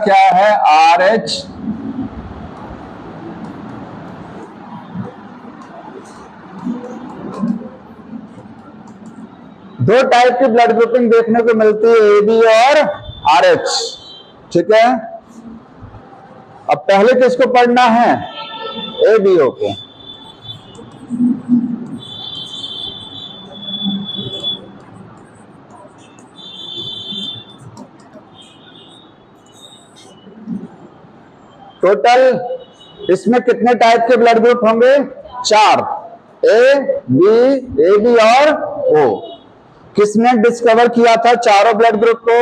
क्या है RH। दो टाइप की ब्लड ग्रुपिंग देखने को मिलती है, AB और RH। ठीक है, अब पहले किसको पढ़ना है, ABO को। टोटल इसमें कितने टाइप के ब्लड ग्रुप होंगे, 4, A, B, AB और O। किसने डिस्कवर किया था चारों ब्लड ग्रुप को,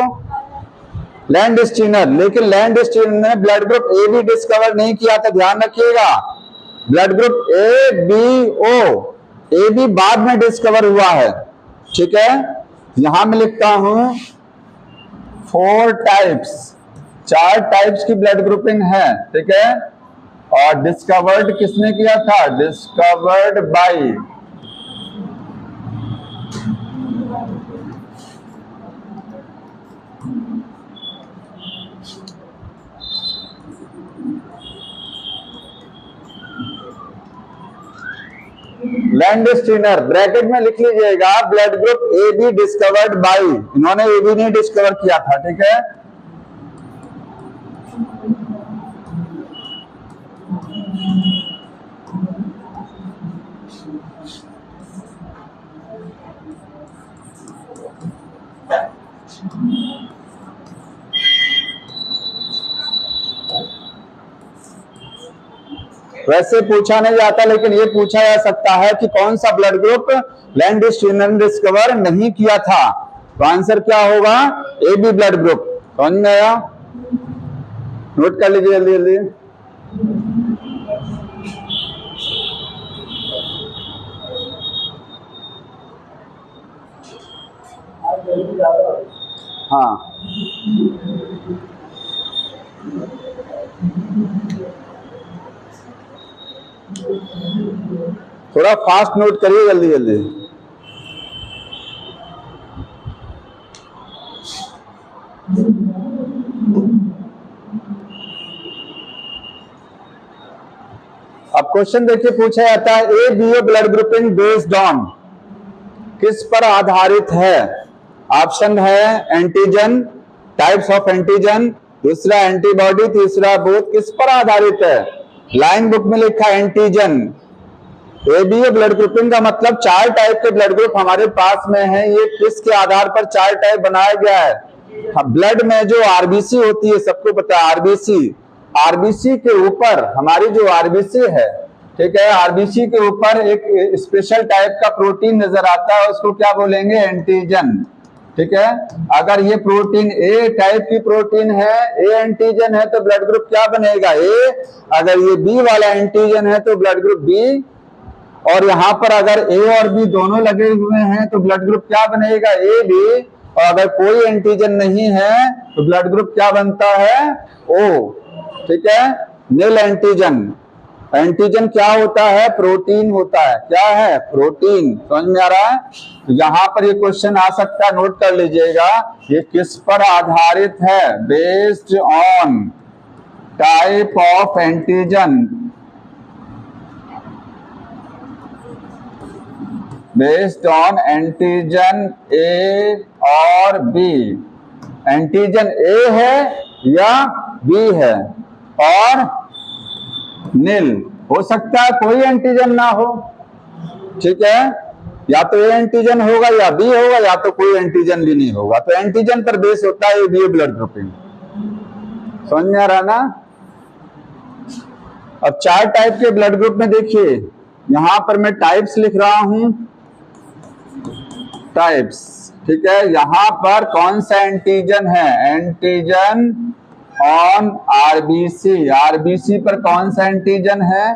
लैंडस्टीनर। लेकिन लैंडस्टीनर ने ब्लड ग्रुप AB डिस्कवर नहीं किया था, ध्यान रखिएगा। ब्लड ग्रुप ABO, AB बाद में डिस्कवर हुआ है। ठीक है, यहां मैं लिखता हूं 4 टाइप्स, 4 टाइप्स की ब्लड ग्रुपिंग है। ठीक है, और डिस्कवर्ड किसने किया था, डिस्कवर्ड बाय लैंडस्टीनर। ब्रैकेट में लिख लीजिएगा blood group AB discovered by, इन्होंने AB नहीं डिस्कवर किया था। ठीक है, वैसे पूछा नहीं जाता, लेकिन ये पूछा जा सकता है कि कौन सा ब्लड ग्रुप लैंडस्टीनर ने डिस्कवर नहीं किया था। तो आंसर क्या होगा, AB ब्लड ग्रुप। समझ में आया, नोट कर लीजिए जल्दी जल्दी। हाँ, थोड़ा फास्ट नोट करिए जल्दी जल्दी। अब क्वेश्चन देखिए, पूछा जाता है ABO blood grouping based on, किस पर आधारित है। ऑप्शन है एंटीजन, टाइप्स ऑफ एंटीजन, दूसरा एंटीबॉडी, तीसरा बोथ। किस पर आधारित है, लाइन बुक में लिखा एंटीजन। ABO ब्लड ग्रुपिंग का मतलब 4 टाइप के ब्लड ग्रुप हमारे पास में है। ये किसके आधार पर 4 टाइप बनाया गया है, ब्लड में जो RBC होती है, सबको पता है RBC के ऊपर हमारी जो RBC है, ठीक है, RBC के ऊपर एक स्पेशल टाइप का प्रोटीन नजर आता है, उसको क्या बोलेंगे, एंटीजन। ठीक है, अगर ये प्रोटीन A टाइप की प्रोटीन है, A एंटीजन है, तो ब्लड ग्रुप क्या बनेगा, A। अगर ये B वाला एंटीजन है तो ब्लड ग्रुप B। और यहां पर अगर A और B दोनों लगे हुए हैं तो ब्लड ग्रुप क्या बनेगा, AB। और अगर कोई एंटीजन नहीं है तो ब्लड ग्रुप क्या बनता है, O। ठीक है, नील एंटीजन। एंटीजन क्या होता है, प्रोटीन होता है। क्या है, प्रोटीन। समझ में आ रहा है, तो यहां पर ये क्वेश्चन आ सकता है, नोट कर लीजिएगा। ये किस पर आधारित है, based on type of antigen, based on antigen A और B। एंटीजन A है या B है, और नील हो सकता है कोई एंटीजन ना हो। ठीक है, या तो A एंटीजन होगा या B होगा, या तो कोई एंटीजन भी नहीं होगा। तो एंटीजन पर बेस होता है ABO ब्लड ग्रुपिंग। समझ में आ रहा ना। अब 4 टाइप के ब्लड ग्रुप में देखिए, यहां पर मैं टाइप्स लिख रहा हूं, टाइप्स। ठीक है, यहां पर कौन सा एंटीजन है, एंटीजन ऑन RBC पर कौन सा एंटीजन है,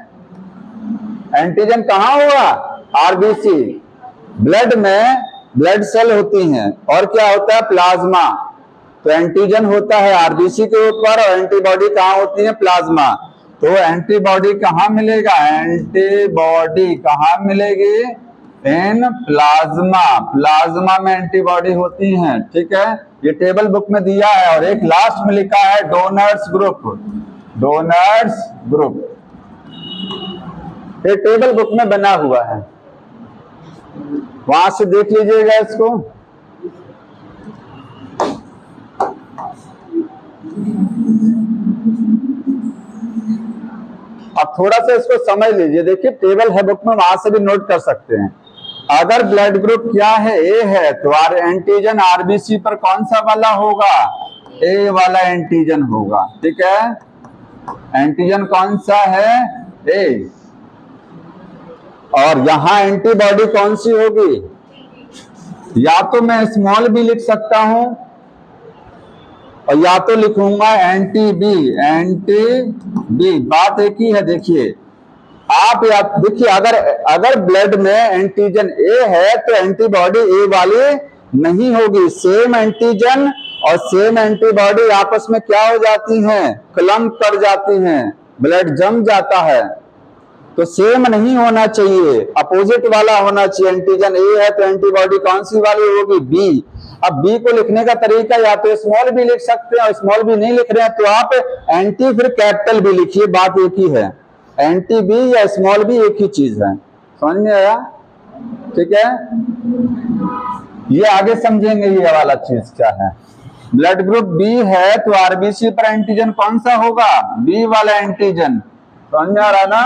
एंटीजन कहां हुआ, RBC। ब्लड में ब्लड सेल होती हैं, और क्या होता है, प्लाज्मा। तो एंटीजन होता है RBC के ऊपर, और एंटीबॉडी कहां होती है, प्लाज्मा। तो एंटीबॉडी कहां मिलेगा, एंटीबॉडी कहां मिलेगी, इन प्लाज्मा, प्लाज्मा में एंटीबॉडी होती हैं, ठीक है। ये टेबल बुक में दिया है और एक लास्ट में लिखा है डोनर्स ग्रुप, डोनर्स ग्रुप, ये टेबल बुक में बना हुआ है, वहां से देख लीजिएगा इसको। अब थोड़ा सा इसको समझ लीजिए, देखिए टेबल है बुक में, वहां से भी नोट कर सकते हैं। अगर ब्लड ग्रुप क्या है, ए है, तो एंटीजन आरबीसी पर कौन सा वाला होगा, ए वाला एंटीजन होगा, ठीक है। एंटीजन कौन सा है, ए। और यहां एंटीबॉडी कौन सी होगी, या तो मैं स्मॉल बी लिख सकता हूं और या तो लिखूंगा एंटी बी, एंटी बी, बात एक ही है। देखिए आप या देखिए, अगर ब्लड में एंटीजन ए है तो एंटीबॉडी ए वाली नहीं होगी। सेम एंटीजन और सेम एंटीबॉडी आपस में क्या हो जाती हैं, क्लम्प कर जाती हैं, ब्लड जम जाता है। तो सेम नहीं होना चाहिए, अपोजिट वाला होना चाहिए। एंटीजन ए है तो एंटीबॉडी कौन सी वाली होगी, बी। अब बी को लिखने का तरीका या तो स्मॉल बी लिख सकते हैं, और स्मॉल बी नहीं लिख रहे हैं तो आप एंटी फिर कैपिटल बी लिखिए, बात एक ही है। एंटी बी या स्मॉल बी एक ही चीज है, समझ में आया, ठीक है। ये आगे समझेंगे ये वाला चीज क्या है। ब्लड ग्रुप बी है तो आरबीसी पर एंटीजन कौन सा होगा, बी वाला एंटीजन, समझ में आ रहा ना।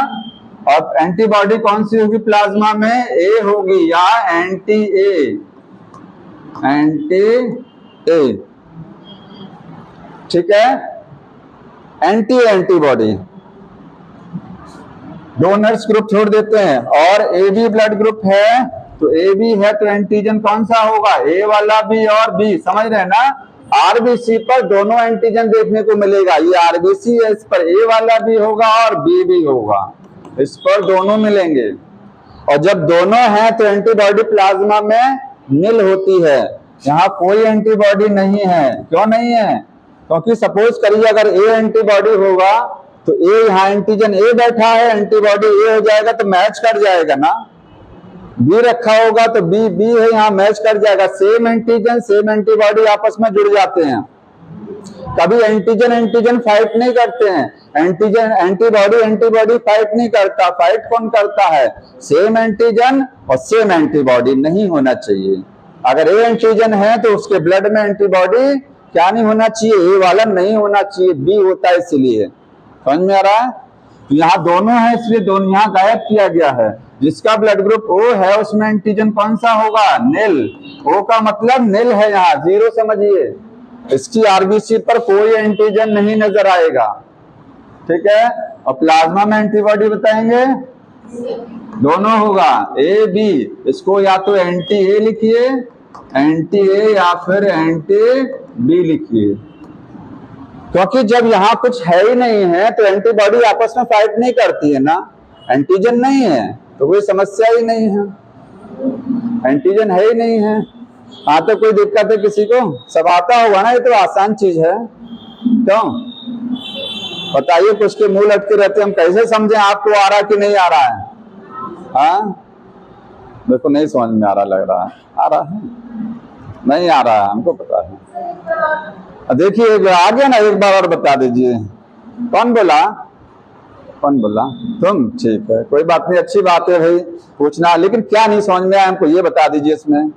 और एंटीबॉडी कौन सी होगी प्लाज्मा में, ए होगी, या एंटी ए, एंटी ए, ठीक है। एंटी एंटीबॉडी, डोनर्स ग्रुप छोड़ देते हैं। और ए बी ब्लड ग्रुप है तो ए बी है तो एंटीजन कौन सा होगा, ए वाला भी और बी, समझ रहे हैं ना। आरबीसी पर दोनों एंटीजन देखने को मिलेगा, ये आरबीसी है, इस पर ए वाला भी होगा और बी भी होगा, इस पर दोनों मिलेंगे। और जब दोनों हैं तो एंटीबॉडी प्लाज्मा में नील होती है, यहाँ कोई एंटीबॉडी नहीं है। क्यों नहीं है, क्योंकि सपोज करिए अगर ए एंटीबॉडी होगा तो ए, यहाँ एंटीजन ए बैठा है, एंटीबॉडी ए हो जाएगा तो मैच कर जाएगा ना। बी रखा होगा तो बी बी है, यहाँ मैच कर जाएगा। सेम एंटीजन सेम एंटीबॉडी आपस में जुड़ जाते हैं। कभी एंटीजन एंटीजन फाइट नहीं करते हैं, एंटीजन एंटीबॉडी एंटीबॉडी फाइट नहीं करता। फाइट कौन करता है, सेम एंटीजन और सेम एंटीबॉडी नहीं होना चाहिए। अगर ए एंटीजन है तो उसके ब्लड में एंटीबॉडी क्या नहीं होना चाहिए, ए वाला नहीं होना चाहिए, बी होता है, इसलिए। समझ में आ रहा है। तो यहाँ दोनों है इसलिए दोनों यहाँ गायब किया गया है। जिसका ब्लड ग्रुप ओ है उसमें एंटीजन कौन सा होगा, नील। ओ का मतलब नील है, यहाँ जीरो समझिए। इसकी आरबीसी पर कोई एंटीजन नहीं नजर आएगा, ठीक है। और प्लाज्मा में एंटीबॉडी बताएंगे दोनों होगा, ए बी। इसको या तो एंटी ए लिखिए, एंटी ए, या फिर एंटी बी लिखिए। क्योंकि जब यहाँ कुछ है ही नहीं है तो एंटीबॉडी आपस में फाइट नहीं करती है ना। एंटीजन नहीं है तो कोई समस्या ही नहीं है, एंटीजन है ही नहीं है। हाँ तो कोई दिक्कत है किसी को, सब आता होगा ना, ये तो आसान चीज है। क्यों बताइए, कुछ के मुंह लटके रहते, हम कैसे समझें आपको आ रहा कि नहीं आ रहा है। हाँ देखो नहीं समझ में आ रहा, लग रहा है आ रहा है, नहीं आ रहा है, हमको पता है। देखिए आ गया ना, एक बार और बता दीजिए। कौन बोला, कौन बोला, तुम, ठीक है कोई बात नहीं, अच्छी बात है भाई पूछना। लेकिन क्या नहीं समझ में आया हमको ये बता दीजिए इसमें।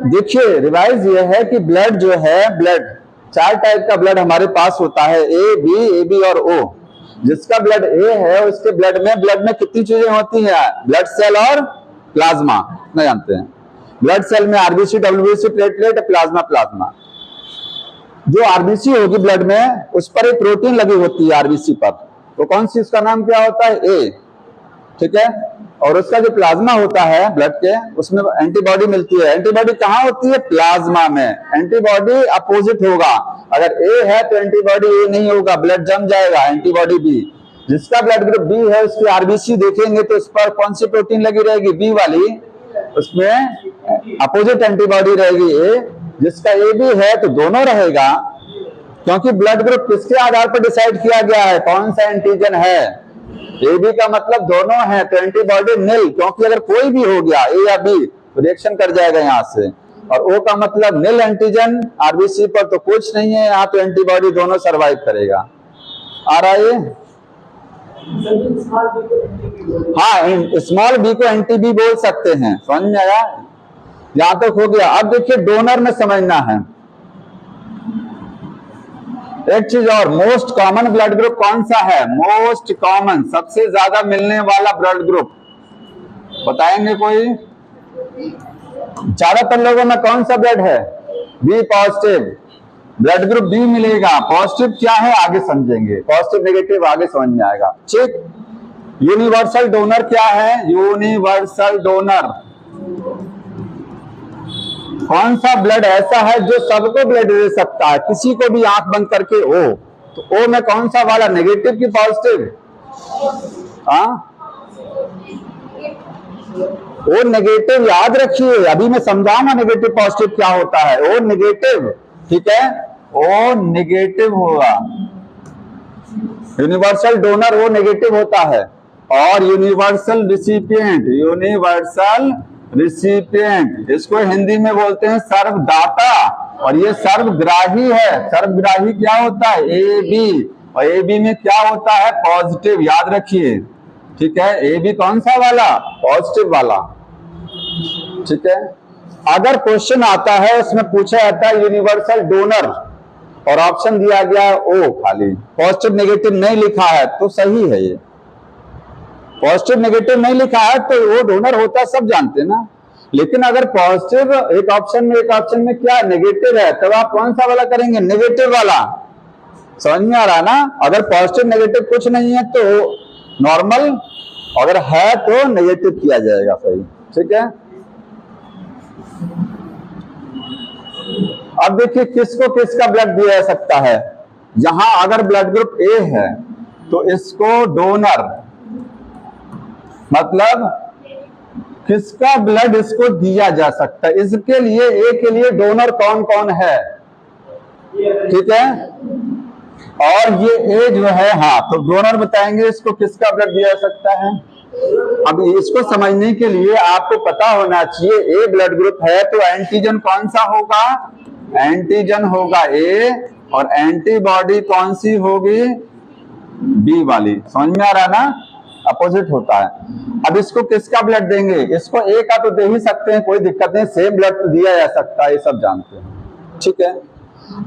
देखिए रिवाइज ये है कि ब्लड जो है, ब्लड 4 टाइप का ब्लड हमारे पास होता है, ए बी और ओ। जिसका ब्लड ए है उसके ब्लड में कितनी चीजें होती हैं, ब्लड सेल और प्लाज्मा, नहीं जानते हैं। ब्लड सेल में RBC, WBC, platelet, plasma. Plasma जो आरबीसी होगी ब्लड में, उस पर एक प्रोटीन लगी होती है आरबीसी पर, तो कौन सी, उसका नाम क्या होता है, ए, ठीक है। और उसका जो प्लाज्मा होता है ब्लड के, उसमें एंटीबॉडी मिलती है। एंटीबॉडी कहाँ होती है, प्लाज्मा में। एंटीबॉडी अपोजिट होगा, अगर ए है तो एंटीबॉडी ए नहीं होगा, ब्लड जम जाएगा, एंटीबॉडी बी। जिसका ब्लड ग्रुप बी है उसकी आरबीसी देखेंगे तो उस पर कौन सी प्रोटीन लगी रहेगी, बी वाली, उसमें अपोजिट एंटीबॉडी रहेगी ए। जिसका ए बी है तो दोनों रहेगा, क्योंकि ब्लड ग्रुप किसके आधार पर डिसाइड किया गया है, कौन सा एंटीजन है, ए बी का मतलब दोनों है तो एंटीबॉडी नील, क्योंकि अगर कोई भी हो गया ए या बी तो रिएक्शन कर जाएगा यहाँ से। और ओ का मतलब नील एंटीजन आरबीसी पर तो कुछ नहीं है यहाँ, तो एंटीबॉडी दोनों सरवाइव करेगा। आ रहा है? हाँ, स्मॉल बी को एंटी बी बोल सकते हैं, समझ में आया? यहां तक हो गया। अब देखिए डोनर में समझना है एक चीज और, मोस्ट कॉमन ब्लड ग्रुप कौन सा है? मोस्ट कॉमन, सबसे ज्यादा मिलने वाला ब्लड ग्रुप बताएंगे कोई? ज्यादातर लोगों में कौन सा ब्लड है? B positive, blood group B मिलेगा। पॉजिटिव क्या है आगे समझेंगे, पॉजिटिव नेगेटिव आगे समझ में आएगा। ठीक, यूनिवर्सल डोनर क्या है? यूनिवर्सल डोनर कौन सा ब्लड ऐसा है जो सबको ब्लड दे सकता है, किसी को भी आंख बंद करके ओ, तो ओ में कौन सा वाला, नेगेटिव की पॉजिटिव? हाँ, ओ नेगेटिव, याद रखिए अभी मैं समझाऊंगा नेगेटिव पॉजिटिव क्या होता है। ओ नेगेटिव, ठीक है, ओ नेगेटिव होगा। यूनिवर्सल डोनर ओ नेगेटिव होता है। और यूनिवर्सल रिसिपिएंट, यूनिवर्सल रिसिपिएंट इसको हिंदी में बोलते हैं सर्वदाता, और ये सर्वग्राही है। सर्वग्राही क्या होता है? ए बी, और ए बी में क्या होता है? पॉजिटिव, याद रखिए, ठीक है। ए बी कौन सा वाला? पॉजिटिव वाला, ठीक है। अगर क्वेश्चन आता है उसमें पूछा जाता है यूनिवर्सल डोनर और ऑप्शन दिया गया ओ खाली, पॉजिटिव नेगेटिव नहीं लिखा है तो सही है। ये पॉजिटिव नेगेटिव नहीं लिखा है तो वो डोनर होता है, सब जानते हैं ना। लेकिन अगर पॉजिटिव एक ऑप्शन में क्या नेगेटिव है, तब आप कौन सा वाला करेंगे? नेगेटिव वाला। समझ में आ रहा ना? अगर पॉजिटिव नेगेटिव कुछ नहीं है तो नॉर्मल, अगर है तो नेगेटिव किया जाएगा, सही, ठीक है। अब देखिए किसको किसका ब्लड दिया जा सकता है। यहां अगर ब्लड ग्रुप ए है तो इसको डोनर, मतलब किसका ब्लड इसको दिया जा सकता है। इसके लिए ए के लिए डोनर कौन कौन है, ठीक है। और ये ए जो है, हाँ, तो डोनर बताएंगे इसको किसका ब्लड दिया जा सकता है। अब इसको समझने के लिए आपको पता होना चाहिए ए ब्लड ग्रुप है तो एंटीजन कौन सा होगा? एंटीजन होगा ए, और एंटीबॉडी कौन सी होगी? बी वाली। समझ में आ रहा ना? अपोजिट होता है। अब इसको किसका ब्लड देंगे? इसको ए का तो दे ही सकते हैं, कोई दिक्कत नहीं, सेम ब्लड तो दिया जा सकता है, ये सब जानते हैं, ठीक है।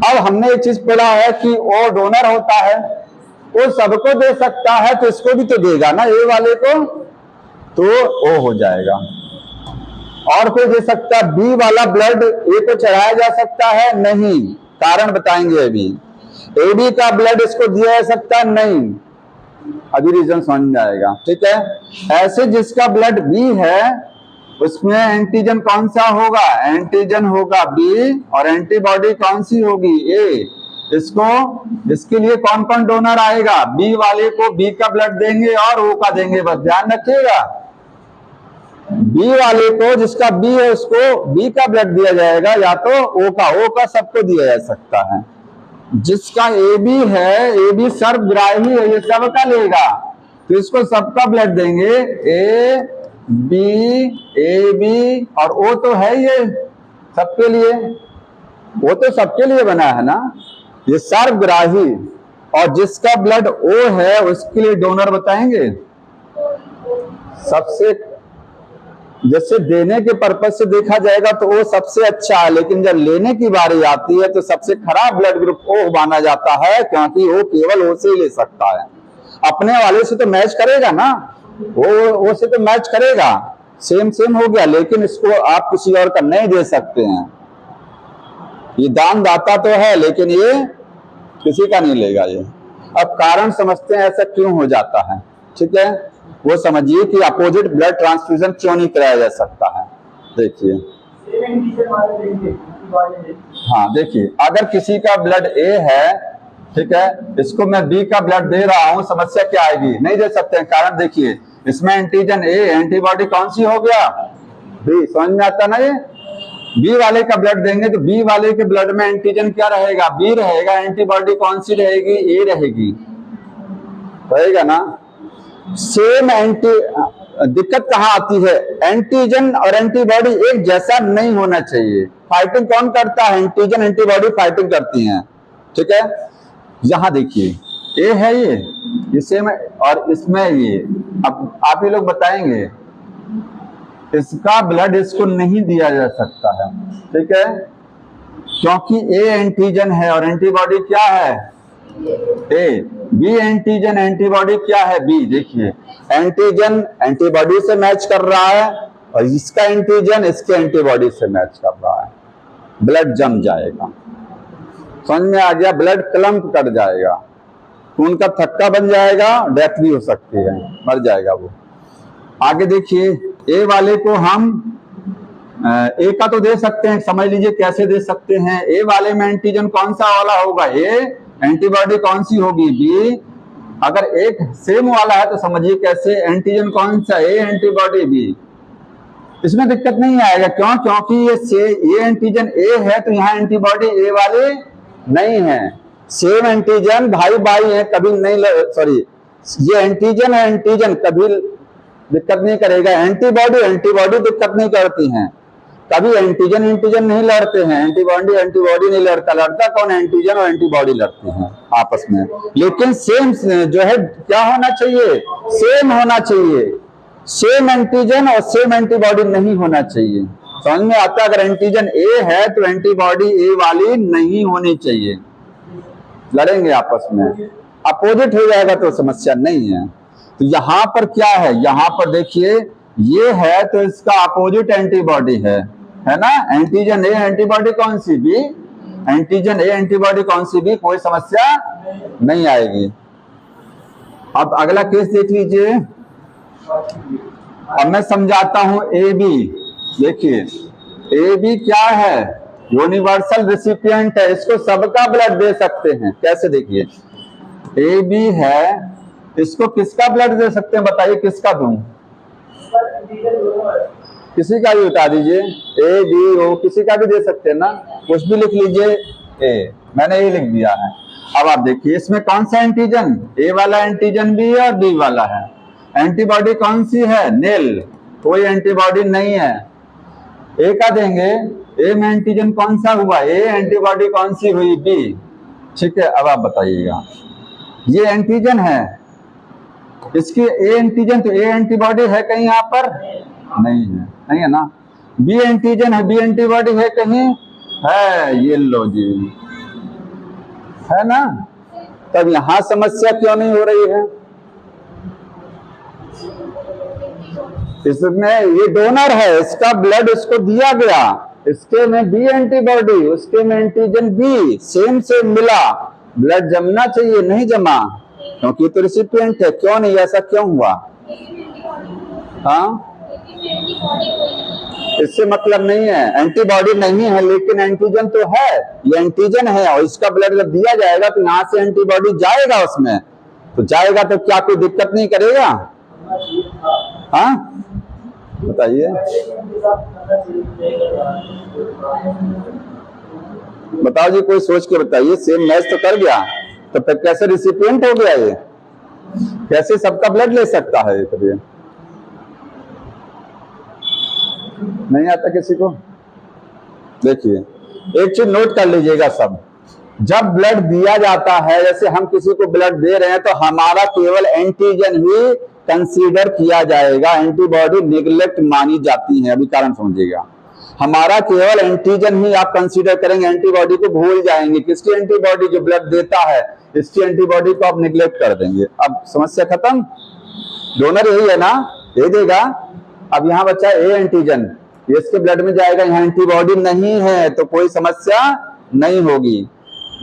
अब हमने एक चीज पढ़ा है कि ओ डोनर होता है, वो सबको दे सकता है तो इसको भी तो देगा ना, ए वाले को, तो ओ हो जाएगा। और कोई दे सकता है? बी वाला ब्लड ए को चढ़ाया जा सकता है? नहीं, कारण बताएंगे अभी। ए बी का ब्लड इसको दिया जा सकता है? नहीं, अभी रीजन समझ में आएगा, ठीक है। ऐसे जिसका ब्लड बी है उसमें एंटीजन कौन सा होगा? एंटीजन होगा बी, और एंटीबॉडी कौन सी होगी? ए। इसके लिए कौन कौन डोनर आएगा? बी वाले को बी का ब्लड देंगे और ओ का देंगे, बस ध्यान रखिएगा। बी वाले को, जिसका बी है उसको बी का ब्लड दिया जाएगा, या तो ओ का सबको दिया जा सकता है। जिसका ए बी है, ए बी सर्वग्राही है, ये सबका लेगा, तो इसको सबका ब्लड देंगे। ए बी और ओ तो है ये सबके लिए, वो तो सबके लिए बना है ना, ये सर्वग्राही। और जिसका ब्लड ओ है उसके लिए डोनर बताएंगे। सबसे, जैसे देने के पर्पज से देखा जाएगा तो वो सबसे अच्छा है, लेकिन जब लेने की बारी आती है तो सबसे खराब ब्लड ग्रुप ओ माना जाता है, क्योंकि वो केवल ओ से ही ले सकता है। अपने वाले से तो मैच करेगा ना, वो से तो मैच करेगा, सेम हो गया, लेकिन इसको आप किसी और का नहीं दे सकते हैं। ये दान दाता तो है लेकिन ये किसी का नहीं लेगा ये। अब कारण समझते हैं ऐसा क्यों हो जाता है, ठीक है। वो समझिए कि अपोजिट ब्लड ट्रांसफ्यूजन क्यों नहीं कराया जा सकता है। देखिए, हाँ देखिए, अगर किसी का ब्लड ए है, ठीक है, इसको मैं बी का ब्लड दे रहा हूं, समस्या क्या आएगी? नहीं दे सकते हैं। कारण देखिए, इसमें एंटीजन ए, एंटीबॉडी कौन सी हो गया? बी। समझ में आता ना? ये बी वाले का ब्लड देंगे तो बी वाले के ब्लड में एंटीजन क्या रहेगा? बी रहेगा। एंटीबॉडी कौन सी रहेगी? ए रहेगी, रहेगा ना। सेम एंटी, दिक्कत कहाँ आती है, एंटीजन और एंटीबॉडी एक जैसा नहीं होना चाहिए। फाइटिंग कौन करता है, एंटीजन एंटीबॉडी फाइटिंग करती हैं, ठीक है। यहां देखिए ए है ये सेम और इसमें ये, अब आप ये लोग बताएंगे इसका ब्लड इसको नहीं दिया जा सकता है, ठीक है, क्योंकि ए एंटीजन है और एंटीबॉडी क्या है ए, बी एंटीजन एंटीबॉडी क्या है बी। देखिए एंटीजन एंटीबॉडी से मैच कर रहा है और इसका एंटीजन इसके एंटीबॉडी से मैच कर रहा है, ब्लड जम जाएगा, समझ में आ गया, ब्लड क्लम्प कर जाएगा, खून का थक्का बन जाएगा, डेथ भी हो सकती है, मर जाएगा वो। आगे देखिए ए वाले को हम ए का तो दे सकते हैं, समझ लीजिए कैसे दे सकते हैं। ए वाले में एंटीजन कौन सा वाला होगा ए, एंटीबॉडी कौन सी होगी बी। अगर एक सेम वाला है तो समझिए कैसे, एंटीजन कौन सा ए एंटीबॉडी बी, इसमें दिक्कत नहीं आएगा। क्यों, क्योंकि ये एंटीजन ए है तो यहाँ एंटीबॉडी ए वाले नहीं है, सेम एंटीजन भाई भाई है, कभी नहीं, सॉरी ये एंटीजन है, एंटीजन कभी दिक्कत नहीं करेगा, एंटीबॉडी एंटीबॉडी दिक्कत नहीं करती हैं, कभी एंटीजन एंटीजन नहीं लड़ते हैं, एंटीबॉडी एंटीबॉडी नहीं लड़ता, लड़ता कौन, एंटीजन और एंटीबॉडी लड़ते हैं आपस में। लेकिन सेम जो है क्या होना चाहिए, सेम होना चाहिए, सेम एंटीजन और सेम एंटीबॉडी नहीं होना चाहिए, समझ में आता। अगर एंटीजन ए है तो एंटीबॉडी ए वाली नहीं होनी चाहिए, लड़ेंगे आपस में, अपोजिट हो जाएगा तो समस्या नहीं है। तो यहां पर क्या है, यहां पर देखिए ये है तो इसका अपोजिट एंटीबॉडी है ना, एंटीजन ए एंटीबॉडी कौन सी बी, एंटीजन ए एंटीबॉडी कौन सी बी, कोई समस्या नहीं आएगी। अब अगला केस देख लीजिए, अब मैं समझाता हूं ए बी। देखिए ए बी क्या है, यूनिवर्सल रेसिपिएंट है, इसको सबका ब्लड दे सकते हैं, कैसे देखिए ए बी है, इसको किसका ब्लड दे सकते हैं बताइए, किसका दूं, किसी का भी बता दीजिए, ए बी ओ किसी का भी दे सकते हैं ना, कुछ भी लिख लीजिए ए, मैंने ये लिख दिया है। अब आप देखिए इसमें कौन सा एंटीजन, ए वाला एंटीजन भी है और बी वाला है, एंटीबॉडी कौन सी है नेल, कोई एंटीबॉडी नहीं है, ए का देंगे, ए में एंटीजन कौन सा हुआ ए, एंटीबॉडी कौन सी हुई बी, ठीक है। अब आप बताइएगा ये एंटीजन है, इसकी ए एंटीजन तो ए एंटीबॉडी है कहीं यहाँ पर नहीं है, नहीं है ना, बी एंटीजन है, बी एंटीबॉडी है कहीं है, ये लो जी है ना, तब यहां समस्या क्यों नहीं हो रही है, इसमें ये डोनर है, इसका ब्लड इसको दिया गया, इसके में बी एंटीबॉडी, उसके में एंटीजन बी, सेम सेम मिला, ब्लड जमना चाहिए, नहीं जमा, क्योंकि तो रिसिपिएंट है, क्यों नहीं, ऐसा क्यों हुआ, हाँ इससे मतलब नहीं है, एंटीबॉडी नहीं है लेकिन एंटीजन तो है, ये एंटीजन है और इसका ब्लड जब दिया जाएगा तो यहाँ से एंटीबॉडी जाएगा उसमें, तो जाएगा तो क्या कोई दिक्कत नहीं करेगा, हाँ बताइए, बताओ जी, कोई सोच के बताइए, सेम मैच तो कर गया, तो फिर कैसे रिसिपिएंट हो गया ये, कैसे सबका ब्लड ले सकता है, ये नहीं आता किसी को। देखिए एक चीज नोट कर लीजिएगा सब, जब ब्लड दिया जाता है, जैसे हम किसी को ब्लड दे रहे हैं तो हमारा केवल एंटीजन ही कंसीडर किया जाएगा, एंटीबॉडी निगलेक्ट मानी जाती है, अभी कारण समझिएगा, हमारा केवल एंटीजन ही आप कंसीडर करेंगे, एंटीबॉडी को भूल जाएंगे, किसकी एंटीबॉडी, जो ब्लड देता है इसकी एंटीबॉडी को आप निगलेक्ट कर देंगे, अब समस्या खत्म, डोनर यही है ना, दे देगा। अब यहाँ बच्चा ए एंटीजन, इसके ब्लड में जाएगा, यहाँ एंटीबॉडी नहीं है तो कोई समस्या नहीं होगी,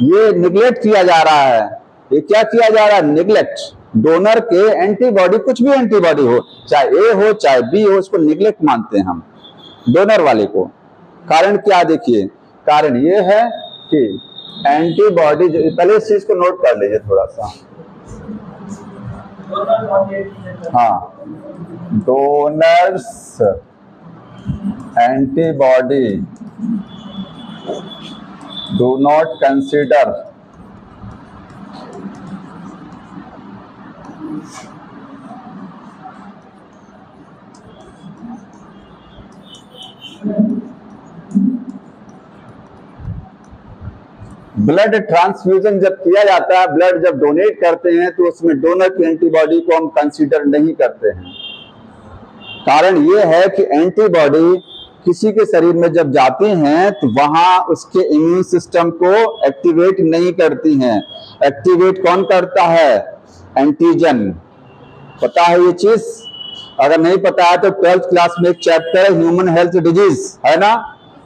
ये निगलेक्ट किया जा रहा है, ये क्या किया जा रहा है, निगलेक्ट, डोनर के एंटीबॉडी, कुछ भी एंटीबॉडी हो, चाहे ए हो चाहे बी हो, उसको निगलेक्ट मानते हैं हम डोनर वाले को। कारण क्या, देखिए कारण ये है कि एंटीबॉडी, पहले इस चीज को नोट कर लीजिए थोड़ा सा, हाँ donors antibody do not consider blood transfusion जब किया जाता है, ब्लड जब डोनेट करते हैं, तो उसमें डोनर की एंटीबॉडी को हम कंसीडर नहीं करते हैं। कारण यह है कि एंटीबॉडी किसी के शरीर में जब जाती हैं तो वहां उसके इम्यून सिस्टम को एक्टिवेट नहीं करती हैं। एक्टिवेट कौन करता है? एंटीजन। पता है ये चीज? अगर नहीं पता है तो 12th क्लास में एक चैप्टर है ह्यूमन हेल्थ डिजीज, है ना,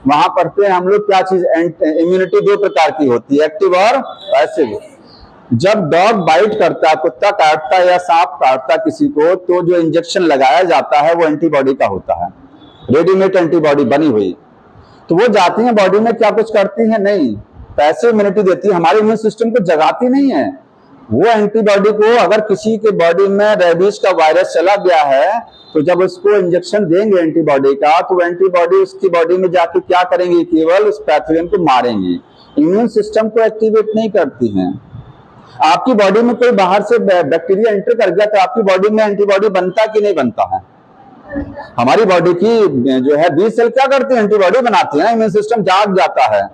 वहां पढ़ते हैं हम लोग क्या चीज, इम्यूनिटी 2 प्रकार की होती है, एक्टिव और पैसिव। जब डॉग बाइट करता है, कुत्ता काटता है या सांप काटता है किसी को, तो जो इंजेक्शन लगाया जाता है वो एंटीबॉडी का होता है, रेडीमेड एंटीबॉडी बनी हुई। तो वो जाती है बॉडी में, क्या कुछ करती है? नहीं, पैसिव इम्यूनिटी देती है, हमारे इम्यून सिस्टम को जगाती नहीं है। वो एंटीबॉडी को, अगर किसी के बॉडी में रेबीज का वायरस चला गया है, तो जब उसको इंजेक्शन देंगे एंटीबॉडी का, तो एंटीबॉडी उसकी बॉडी में जाके क्या करेंगी? केवल उस पैथोजन को मारेंगी, इम्यून सिस्टम को एक्टिवेट नहीं करती हैं। आपकी बॉडी में कोई बाहर से बैक्टीरिया एंटर कर गया तो आपकी बॉडी में एंटीबॉडी बनता कि नहीं बनता है? हमारी बॉडी की जो है 20 सेल क्या करते हैं? एंटीबॉडी बनाती है, इम्यून सिस्टम जाग जाता है।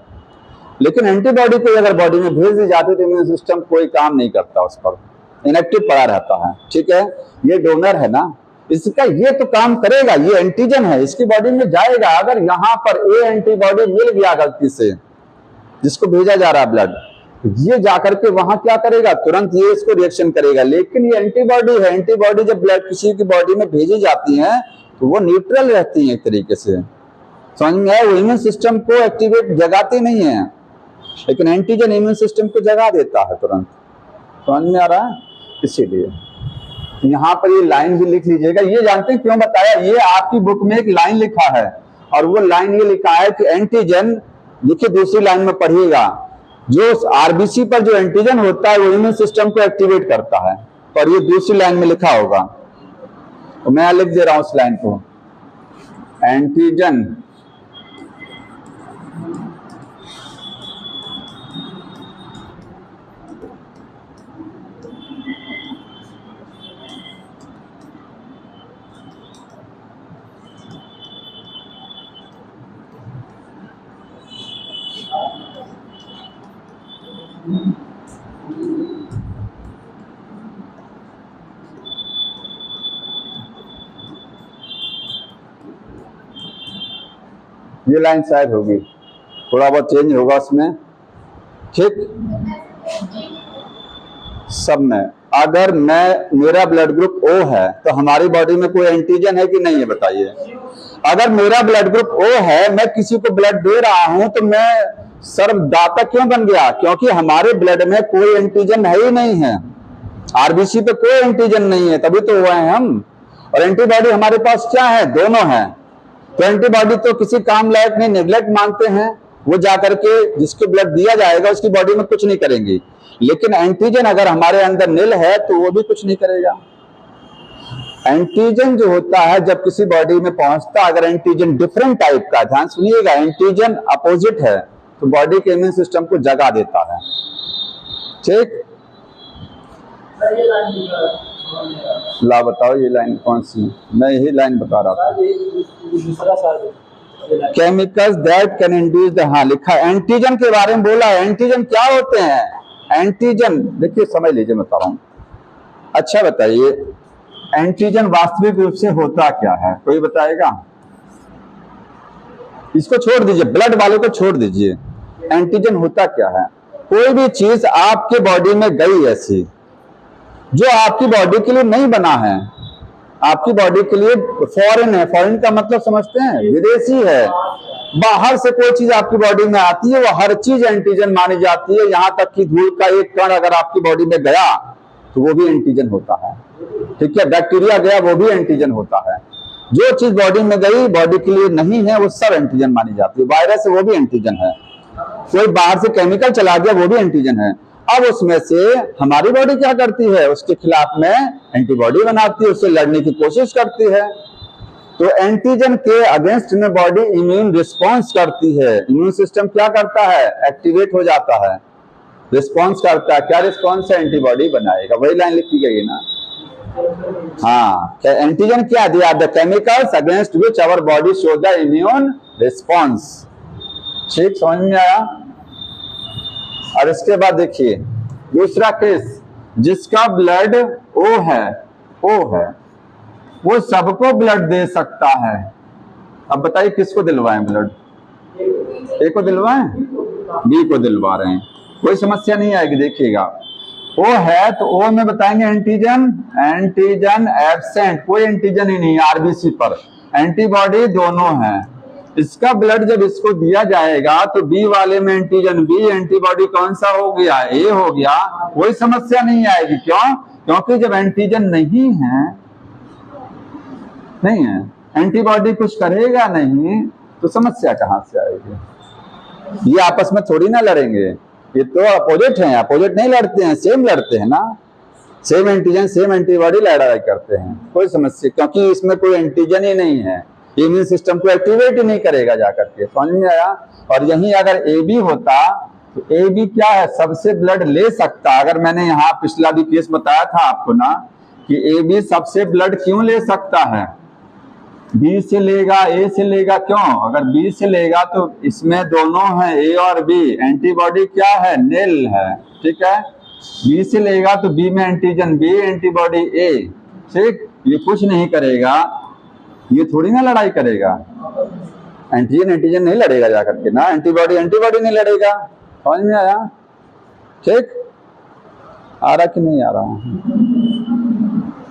लेकिन एंटीबॉडी को अगर बॉडी में भेज दी जाती है तो इम्यून सिस्टम कोई काम नहीं करता, उस पर इनएक्टिव पड़ा रहता है। ठीक है, ये डोनर है ना, इसका ये तो काम करेगा, ये एंटीजन है, इसकी बॉडी में जाएगा। अगर यहाँ पर ए एंटीबॉडी मिल गया गलती से, जिसको भेजा जा रहा है ब्लड, ये जाकर के वहां क्या करेगा? तुरंत ये इसको रिएक्शन करेगा। लेकिन ये एंटीबॉडी है, एंटीबॉडी जब ब्लड किसी की बॉडी में भेजी जाती है तो वो न्यूट्रल रहती है एक तरीके से, समझ में आया? वो इम्यून सिस्टम को एक्टिवेट जगाती नहीं है, लेकिन एंटीजन इम्यून सिस्टम को जगा देता है तुरंत। समझ में आ रहा है? इसीलिए यहाँ पर ये लाइन भी लिख लीजिएगा। ये जानते हैं क्यों बताया? ये आपकी बुक में एक लाइन लिखा है, और वो लाइन ये लिखा है कि एंटीजन, देखिए दूसरी लाइन में पढ़िएगा, जो आरबीसी पर जो एंटीजन होता है वो इम्यून सिस्टम को एक्टिवेट करता है, और ये दूसरी लाइन में लिखा होगा, तो मैं लिख दे रहा हूं उस लाइन को। एंटीजन ये लाइन शायद होगी, थोड़ा बहुत चेंज होगा उसमें। ठीक, सब में अगर मेरा ब्लड ग्रुप O है तो हमारी बॉडी में कोई एंटीजन है कि नहीं है? बताइए। अगर मेरा ब्लड ग्रुप O है, मैं किसी को ब्लड दे रहा हूं, तो मैं सर्वदाता क्यों बन गया? क्योंकि हमारे ब्लड में कोई एंटीजन है ही नहीं है, आरबीसी पे कोई एंटीजन नहीं है, तभी तो हुआ है हम। और एंटीबॉडी हमारे पास क्या है? दोनों है। तो एंटीबॉडी तो किसी काम लायक नहीं, नेग्लेक्ट मानते हैं, वो जाकर के जिसको ब्लड दिया जाएगा उसकी बॉडी में कुछ नहीं करेंगी। लेकिन एंटीजन अगर हमारे अंदर नील है तो वो भी कुछ नहीं करेगा। एंटीजन जो होता है जब किसी बॉडी में पहुंचता, अगर एंटीजन डिफरेंट टाइप का, ध्यान सुनिएगा, एंटीजन अपोजिट है तो बॉडी के इम्यून सिस्टम को जगा देता है। ठीक, ला बताओ ये लाइन कौन सी? मैं यही लाइन बता रहा था, chemicals that can induce the, हाँ लिखा एंटीजन के बारे में बोला है। एंटीजन क्या होते हैं? एंटीजन देखिए समझ लीजिए, बता रहा हूं। अच्छा बताइए, एंटीजन वास्तविक रूप से होता क्या है? कोई बताएगा? इसको छोड़ दीजिए, ब्लड वाले को छोड़ दीजिए, एंटीजन होता क्या है? कोई भी चीज आपके बॉडी में गई ऐसी जो आपकी बॉडी के लिए नहीं बना है, आपकी बॉडी के लिए फॉरेन है। फॉरेन का मतलब समझते हैं? विदेशी है। बाहर से कोई चीज आपकी बॉडी में आती है, वो हर चीज एंटीजन मानी जाती है। यहां तक कि धूल का एक कण अगर आपकी बॉडी में गया तो वो भी एंटीजन होता है। ठीक है, बैक्टीरिया गया वो भी एंटीजन होता है। जो चीज बॉडी में गई बॉडी के लिए नहीं है वो सब एंटीजन मानी जाती है। वायरस है वो भी एंटीजन है, कोई बाहर से केमिकल चला गया वो भी एंटीजन है। अब उसमें से हमारी बॉडी क्या करती है? उसके खिलाफ में एंटीबॉडी बनाती है, उससे लड़ने की कोशिश करती है। तो एंटीजन के अगेंस्ट में बॉडी इम्यून रिस्पॉन्स करती है। इम्यून सिस्टम क्या करता है? एक्टिवेट हो जाता है, रिस्पॉन्स करता है। क्या रिस्पॉन्स है? एंटीबॉडी बनाएगा। वही लाइन लिखी गई है ना। हाँ, एंटीजन क्या दिया? The chemicals against which our body show the immune response. ठीक, समझ में आया? और इसके बाद देखिए दूसरा केस, जिसका ब्लड ओ है, वो सबको ब्लड दे सकता है। अब बताइए किसको दिलवाएं ब्लड? ए को दिलवाएं, बी को दिलवा रहे हैं, कोई समस्या नहीं आएगी। देखिएगा ओ है तो ओ में बताएंगे एंटीजन एब्सेंट, कोई एंटीजन ही नहीं आरबीसी पर, एंटीबॉडी दोनों है। इसका ब्लड जब इसको दिया जाएगा तो बी वाले में एंटीजन बी, एंटीबॉडी कौन सा हो गया? ए हो गया, कोई समस्या नहीं आएगी। क्यों? क्योंकि जब एंटीजन नहीं है, एंटीबॉडी कुछ करेगा नहीं, तो समस्या कहां से आएगी? ये आपस में थोड़ी ना लड़ेंगे, ये तो अपोजिट हैं, अपोजिट नहीं लड़ते हैं, सेम लड़ते हैं ना, सेम एंटीजन सेम एंटीबॉडी लड़ाई करते हैं, कोई समस्या, क्योंकि इसमें कोई एंटीजन ही नहीं है, इम्यून सिस्टम को एक्टिवेट ही नहीं करेगा जाकर के। समझ में आया? और यही अगर ए बी होता तो ए बी क्या है? सबसे ब्लड ले सकता। अगर मैंने यहाँ पिछला भी केस बताया था आपको ना कि ए बी सबसे ब्लड क्यों ले सकता है, बी से लेगा ए से लेगा, क्यों? अगर बी से लेगा तो इसमें दोनों है ए और बी, एंटीबॉडी क्या है? निल है, ठीक है। बी से लेगा तो बी में एंटीजन बी, एंटीबॉडी ए, ठीक। ये कुछ नहीं करेगा, ये थोड़ी ना लड़ाई करेगा, एंटीजन नहीं लड़ेगा जाकर के ना, एंटीबॉडी नहीं लड़ेगा। समझ में आया? ठीक, आ रहा कि नहीं आ रहा?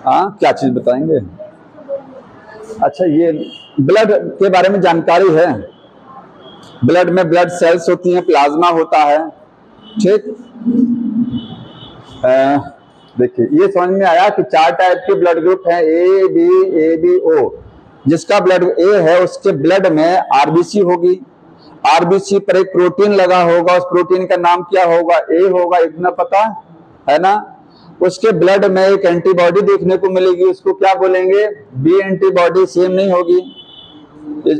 हाँ, क्या चीज बताएंगे? अच्छा, ये ब्लड के बारे में जानकारी है। ब्लड में ब्लड सेल्स होती हैं, प्लाज्मा होता है, ठीक। देखिए ये समझ में आया कि 4 टाइप के ब्लड ग्रुप हैं, ए बी ओ। जिसका ब्लड ए है उसके ब्लड में आरबीसी होगी, आरबीसी पर एक प्रोटीन लगा होगा, उस प्रोटीन का नाम क्या होगा? ए होगा, इतना पता है ना। उसके ब्लड में एक एंटीबॉडी देखने को मिलेगी, उसको क्या बोलेंगे? B antibody. सेम नहीं होगी,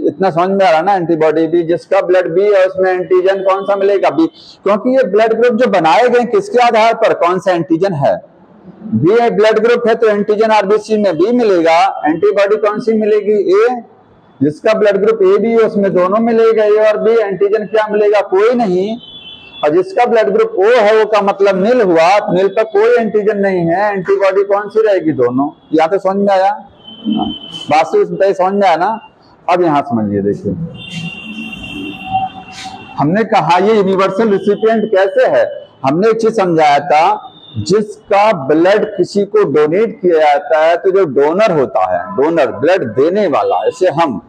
इतना समझ में आ रहा ना। एंटीबॉडी बी, जिसका ब्लड बी है उसमें एंटीजन कौन सा मिलेगा? बी, क्योंकि ये ब्लड ग्रुप जो बनाए गए किसके आधार पर? कौन सा एंटीजन है? बी ब्लड ग्रुप है तो एंटीजन आरबीसी में बी मिलेगा, एंटीबॉडी कौन सी मिलेगी? ए। जिसका ब्लड ग्रुप ए बी है उसमें दोनों मिलेगा, ए और बी, एंटीजन क्या मिलेगा? कोई नहीं। और जिसका ब्लड ग्रुप ओ है वो का मतलब नील हुआ, तो नील पर कोई एंटीजन नहीं है, एंटीबॉडी कौन सी रहेगी? दोनों। यहाँ पे समझ में आया? बात से समझ में आया ना। अब यहां समझिए, देखिए हमने कहा ये यूनिवर्सल रिसिपिएंट कैसे है। हमने एक चीज समझाया था, जिसका ब्लड किसी को डोनेट किया जाता है तो जो डोनर होता है, डोनर ब्लड देने वाला, ऐसे हम,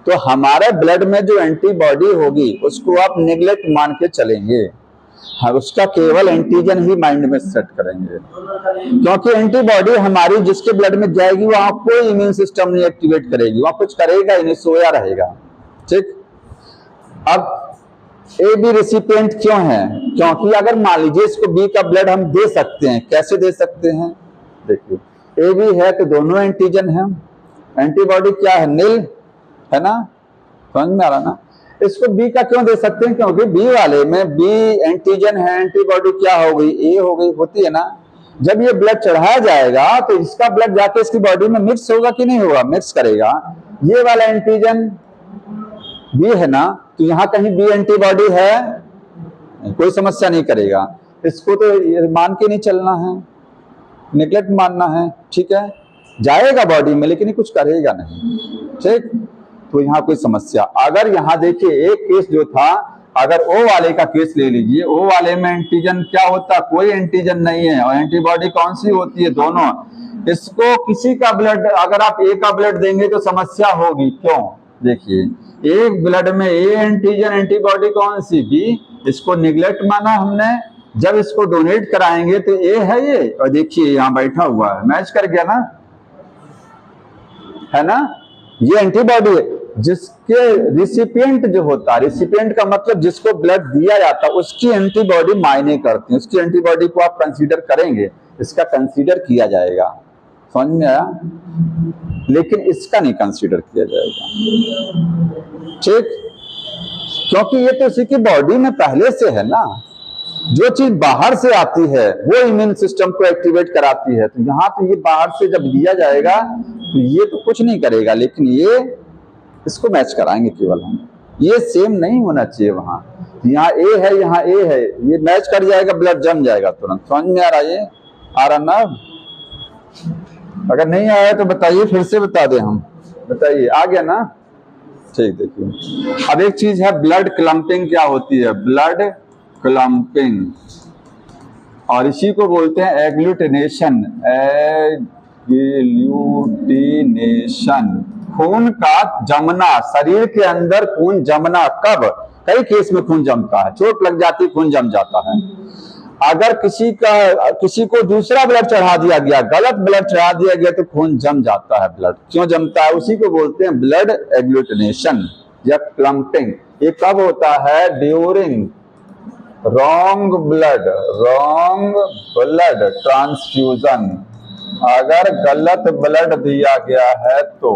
तो हमारे ब्लड में जो एंटीबॉडी होगी उसको आप नेग्लेक्ट मान के चलेंगे, हाँ, उसका केवल एंटीजन ही माइंड में सेट करेंगे, क्योंकि एंटीबॉडी हमारी जिसके ब्लड में जाएगी वहां कोई इम्यून सिस्टम नहीं एक्टिवेट करेगी, वहां कुछ करेगा ही नहीं, सोया रहेगा, ठीक। अब ए बी रेसिपिएंट क्यों है? क्योंकि अगर मान लीजिए इसको बी का ब्लड हम दे सकते हैं, कैसे दे सकते हैं? देखिए ए बी है तो दोनों एंटीजन है, एंटीबॉडी क्या है? नील है ना, समझ में आ रहा ना। इसको बी का क्यों दे सकते हैं? क्योंकि बी वाले में बी एंटीजन है, एंटीबॉडी क्या हो गई? ए हो गई, होती है ना। जब ये ब्लड चढ़ाया जाएगा तो इसका ब्लड जाके इसकी बॉडी में मिक्स होगा कि नहीं होगा? मिक्स करेगा। ये वाला एंटीजन बी है ना, तो यहाँ कहीं बी एंटीबॉडी है, कोई समस्या नहीं करेगा। इसको तो मान के नहीं चलना है, निगलेक्ट मानना है, ठीक है। जाएगा बॉडी में लेकिन कुछ करेगा नहीं, ठीक। तो यहाँ कोई समस्या, अगर यहाँ देखिए एक केस जो था, अगर ओ वाले का केस ले लीजिए, ओ वाले में एंटीजन क्या होता? कोई एंटीजन नहीं है, और एंटीबॉडी कौन सी होती है? दोनों। इसको किसी का ब्लड, अगर आप ए का ब्लड देंगे तो समस्या होगी, क्यों? देखिए एक ब्लड में ए एंटीजन, एंटीबॉडी कौन सी? बी। इसको निगलेक्ट माना हमने, जब इसको डोनेट कराएंगे तो ए है ये, और देखिए यहाँ बैठा हुआ है, मैच कर गया ना, है ना। ये एंटीबॉडी है, जिसके रिसिपिएंट जो होता है, रिसिपिएंट का मतलब जिसको ब्लड दिया जाता है, उसकी एंटीबॉडी मायने करती है, उसकी एंटीबॉडी को आप कंसीडर करेंगे, इसका कंसीडर किया जाएगा, समझ में आया। लेकिन इसका नहीं कंसीडर किया जाएगा, ठीक, क्योंकि ये तो उसी की बॉडी में पहले से है ना। जो चीज बाहर से आती है वो इम्यून सिस्टम को एक्टिवेट कराती है, तो यहाँ तो ये बाहर से जब दिया जाएगा तो ये तो कुछ नहीं करेगा, लेकिन ये इसको मैच कराएंगे केवल हम, ये सेम नहीं होना चाहिए वहां। यहाँ ए है, यहाँ ए है, ये मैच कर जाएगा, ब्लड जम जाएगा तुरंत। समझ में आ रहा है? ये आ रहा ना? अगर नहीं आया तो बताइए, फिर से बता दें हम। बताइए, आ गया ना? ठीक, देखिए अब एक चीज है ब्लड क्लम्पिंग। क्या होती है ब्लड क्लम्पिंग? और इसी को बोलते हैं एग्लूटिनेशन। एग्लूटिनेशन, खून का जमना, शरीर के अंदर खून जमना। कब? कई केस में खून जमता है, चोट लग जाती, खून जम जाता है। अगर किसी को दूसरा ब्लड चढ़ा दिया गया, गलत ब्लड चढ़ा दिया गया, तो खून जम जाता है। ब्लड क्यों जमता है? उसी को बोलते हैं ब्लड एग्लूटिनेशन या क्लम्पिंग। ये कब होता है? During wrong blood transfusion. अगर गलत ब्लड दिया गया है तो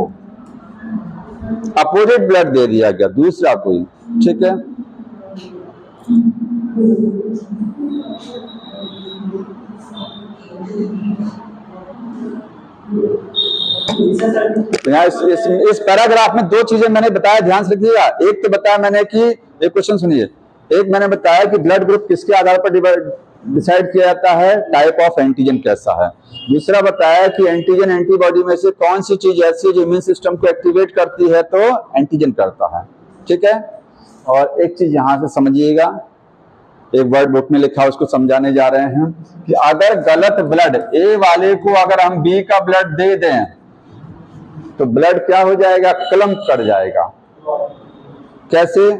अपोजिट ब्लड दे दिया गया, दूसरा कोई, ठीक है। इस पैराग्राफ में दो चीजें मैंने बताया, ध्यान से रखिएगा। एक तो बताया मैंने कि, एक क्वेश्चन सुनिए, एक मैंने बताया कि ब्लड ग्रुप किसके आधार पर डिसाइड किया जाता है, टाइप ऑफ एंटीजन कैसा है। दूसरा बताया कि एंटीजन एंटीबॉडी में से कौन सी चीज ऐसी है जो इम्यून सिस्टम को एक्टिवेट करती है, तो एंटीजन करता है, ठीक है। और एक चीज यहां से समझिएगा, एक वर्ड बुक में लिखा, उसको समझाने जा रहे हैं कि अगर गलत ब्लड ए वाले को अगर हम बी का ब्लड दे दें तो ब्लड क्या हो जाएगा? क्लम्प कर जाएगा। कैसे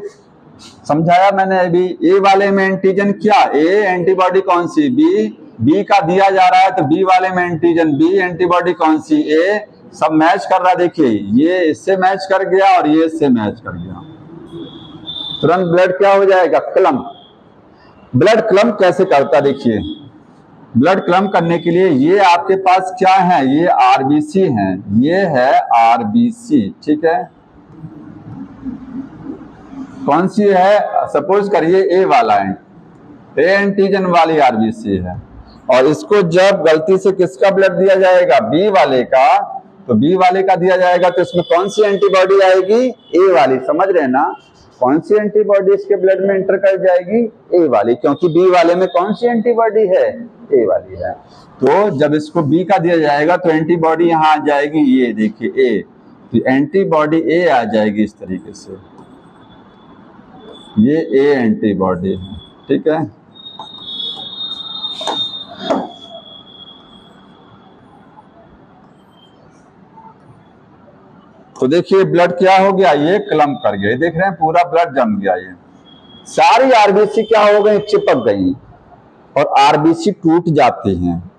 समझाया मैंने अभी? ए वाले में एंटीजन क्या, ए एंटीबॉडी कौन सी, बी का दिया जा रहा है, तो बी वाले में एंटीजन, बी एंटीबॉडी कौन सी, ए। सब मैच कर रहा है। देखिए ये इससे मैच कर गया और ये इससे मैच कर गया, तुरंत ब्लड क्या हो जाएगा? क्लम्प। ब्लड क्लम्प कैसे करता? देखिए ब्लड क्लम्प करने के लिए ये आपके पास क्या है? ये आरबीसी है, ये है आरबीसी, ठीक है। कौन सी है? सपोज करिए ए वाला है, ए एंटीजन वाली आरबीसी है, और इसको जब गलती से किसका ब्लड दिया जाएगा? बी वाले का, तो बी वाले का दिया जाएगा, तो इसमें कौन सी एंटीबॉडी आएगी? ए वाली। समझ रहे हैं ना? कौन सी एंटीबॉडी इसके ब्लड में एंटर कर जाएगी? ए वाली, क्योंकि बी वाले में कौन सी एंटीबॉडी है? ए वाली है। तो जब इसको बी का दिया जाएगा तो एंटीबॉडी यहाँ आ जाएगी, ये देखिए ए, तो एंटीबॉडी ए आ जाएगी इस तरीके से, ये ए एंटीबॉडी है, ठीक है। तो देखिए ब्लड क्या हो गया? ये क्लम्प कर गया, देख रहे हैं पूरा ब्लड जम गया। ये सारी आरबीसी क्या हो गई? चिपक गई, और आरबीसी टूट जाती हैं।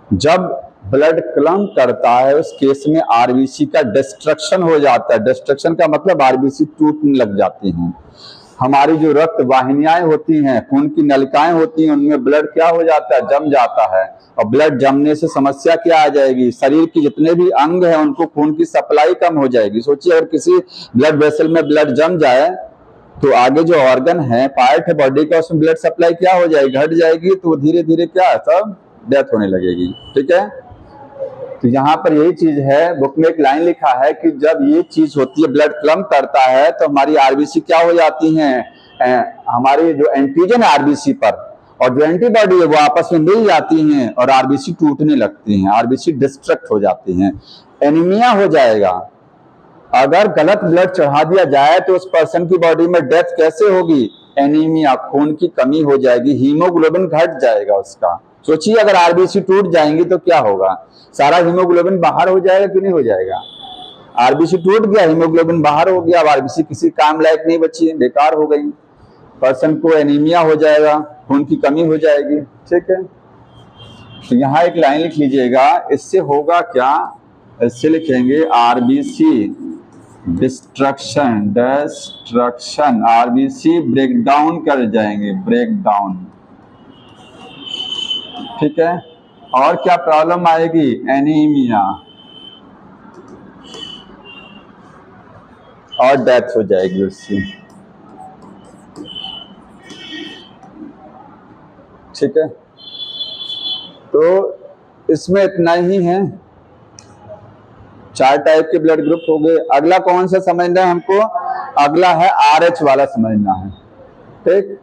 जब ब्लड क्लम्प करता है उस केस में आरबीसी का डिस्ट्रक्शन हो जाता है। डिस्ट्रक्शन का मतलब आरबीसी टूटने लग जाती हैं। हमारी जो रक्त वाहिनियां होती हैं, खून की नलिकाएं होती हैं, उनमें ब्लड क्या हो जाता है? जम जाता है। और ब्लड जमने से समस्या क्या आ जाएगी? शरीर के जितने भी अंग हैं उनको खून की सप्लाई कम हो जाएगी। सोचिए अगर किसी ब्लड वेसल में ब्लड जम जाए तो आगे जो ऑर्गन है, पार्ट है बॉडी का, उसमें ब्लड सप्लाई क्या हो जाएगी? घट जाएगी, तो धीरे धीरे क्या सब डेथ होने लगेगी, ठीक है। तो यहाँ पर यही चीज है, बुक में एक लाइन लिखा है कि जब ये चीज होती है, ब्लड क्लम्प करता है, तो हमारी आरबीसी क्या हो जाती हैं? हमारी जो एंटीजन है आरबीसी पर और जो एंटीबॉडी है वो आपस में मिल जाती हैं और आरबीसी टूटने लगती हैं, आरबीसी डिस्ट्रक्ट हो जाती हैं, एनीमिया हो जाएगा। अगर गलत ब्लड चढ़ा दिया जाए तो उस पर्सन की बॉडी में डेथ कैसे होगी? एनीमिया, खून की कमी हो जाएगी, हीमोग्लोबिन घट जाएगा उसका। सोचिए अगर आरबीसी टूट जाएंगी तो क्या होगा? सारा हीमोग्लोबिन बाहर हो जाएगा कि नहीं हो जाएगा? आरबीसी टूट गया, हीमोग्लोबिन बाहर हो गया, अब आरबीसी किसी काम लायक नहीं बची, बेकार हो गई। पर्सन को एनीमिया हो जाएगा, खून की कमी हो जाएगी, ठीक है। तो यहाँ एक लाइन लिख लीजिएगा, इससे होगा क्या? इससे लिखेंगे आरबीसी डिस्ट्रक्शन, आरबीसी ब्रेकडाउन कर जाएंगे, ब्रेकडाउन, ठीक है। और क्या प्रॉब्लम आएगी? एनीमिया, और डेथ हो जाएगी उसकी, ठीक है। तो इसमें इतना ही है, 4 टाइप के ब्लड ग्रुप हो गए। अगला कौन सा समझना है हमको? अगला है आरएच वाला समझना है। ठीक,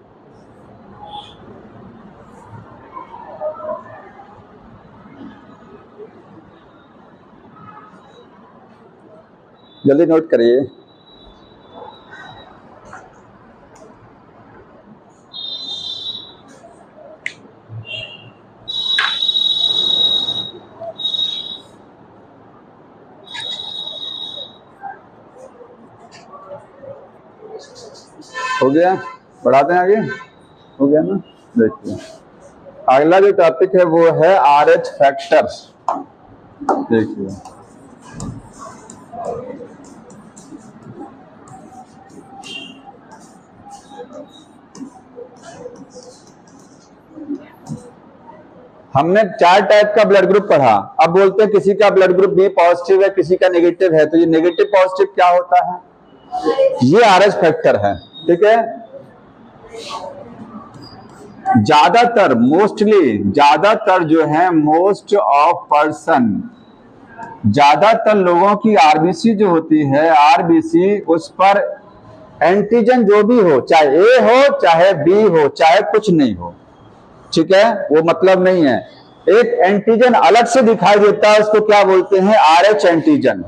जल्दी नोट करिए। हो गया, बढ़ाते हैं आगे, हो गया ना। देखिए अगला जो टॉपिक है वो है RH फैक्टर। देखिए हमने 4 टाइप का ब्लड ग्रुप पढ़ा। अब बोलते हैं किसी का ब्लड ग्रुप बी पॉजिटिव है, किसी का नेगेटिव है, तो ये नेगेटिव पॉजिटिव क्या होता है? ये RH फैक्टर है। ठीक है, ज्यादातर मोस्टली ज्यादातर जो है मोस्ट ऑफ पर्सन, ज्यादातर लोगों की आरबीसी जो होती है, आरबीसी उस पर एंटीजन जो भी हो, चाहे ए हो चाहे बी हो चाहे कुछ नहीं हो, ठीक है, वो मतलब नहीं है। एक एंटीजन अलग से दिखाई देता है, उसको क्या बोलते हैं? RH antigen.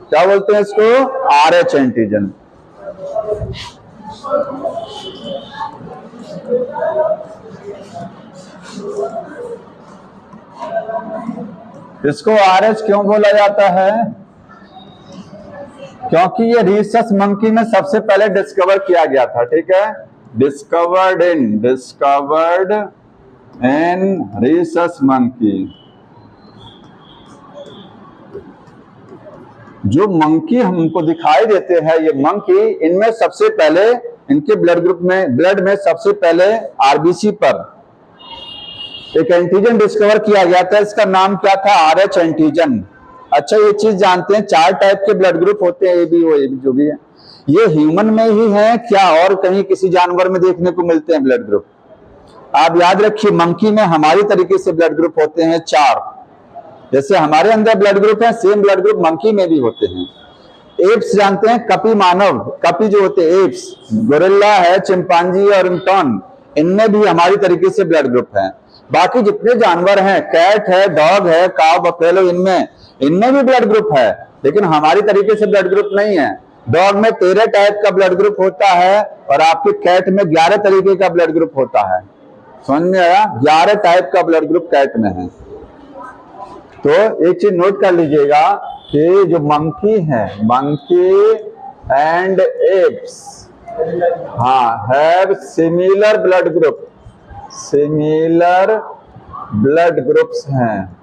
क्या बोलते हैं इसको? RH antigen. इसको RH क्यों बोला जाता है? क्योंकि ये रीसस मंकी में सबसे पहले डिस्कवर किया गया था। ठीक है, डिस्कवर्ड इन रीसस मंकी। जो मंकी हमको दिखाई देते हैं, ये मंकी, इनमें सबसे पहले, इनके ब्लड ग्रुप में, ब्लड में सबसे पहले आरबीसी पर एक एंटीजन डिस्कवर किया गया था। इसका नाम क्या था? RH antigen. अच्छा, ये चीज जानते हैं 4 टाइप के ब्लड ग्रुप होते हैं, AB ओ AB जो भी है। ये ह्यूमन में ही है क्या और कहीं किसी जानवर में देखने को मिलते हैं ब्लड ग्रुप? आप याद रखिए, मंकी में हमारी तरीके से ब्लड ग्रुप होते हैं 4। जैसे हमारे अंदर ब्लड ग्रुप है, सेम ब्लड ग्रुप मंकी में भी होते हैं। एप्स जानते हैं, कपी मानव, कपी जो होते हैं एप्स, गोरिल्ला है, चिंपांजी और इंटॉन, इनमें भी हमारी तरीके से ब्लड ग्रुप है। बाकी जितने जानवर हैं, कैट है, डॉग है, काव, बफेलो, इनमें भी ब्लड ग्रुप है, लेकिन हमारी तरीके से ब्लड ग्रुप नहीं है। डॉग में 13 टाइप का ब्लड ग्रुप होता है और आपके कैट में 11 तरीके का ब्लड ग्रुप होता है। समझ में आया? 11 टाइप का ब्लड ग्रुप कैट में है। तो एक चीज नोट कर लीजिएगा कि जो मंकी है, मंकी एंड एप्स, हाँ, have similar blood group, similar blood groups हैं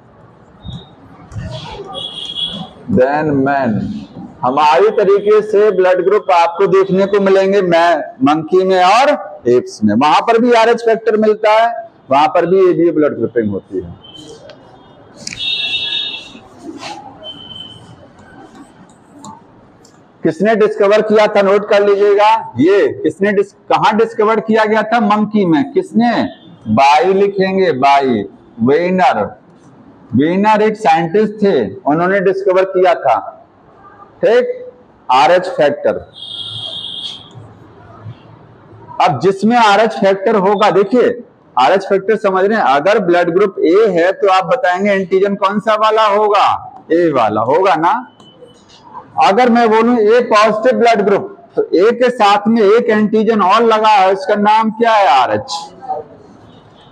देन मैन। हमारी तरीके से ब्लड ग्रुप आपको देखने को मिलेंगे मंकी में और एप्स में। वहां पर भी RH फैक्टर मिलता है, वहां पर भी AB ब्लड ग्रुपिंग होती है। किसने डिस्कवर किया था? नोट कर लीजिएगा, ये किसने कहां डिस्कवर किया गया था? मंकी में। किसने? बाई लिखेंगे, बाई, वेनर। वेनर एक साइंटिस्ट थे, उन्होंने डिस्कवर किया था। ठीक, RH फैक्टर। अब जिसमें RH फैक्टर होगा, देखिए RH फैक्टर समझ रहे हैं, अगर ब्लड ग्रुप A है तो आप बताएंगे एंटीजन कौन सा वाला होगा? A वाला होगा ना। अगर मैं बोलूं A पॉजिटिव ब्लड ग्रुप, तो A के साथ में एक एंटीजन और लगा है, उसका नाम क्या है? RH।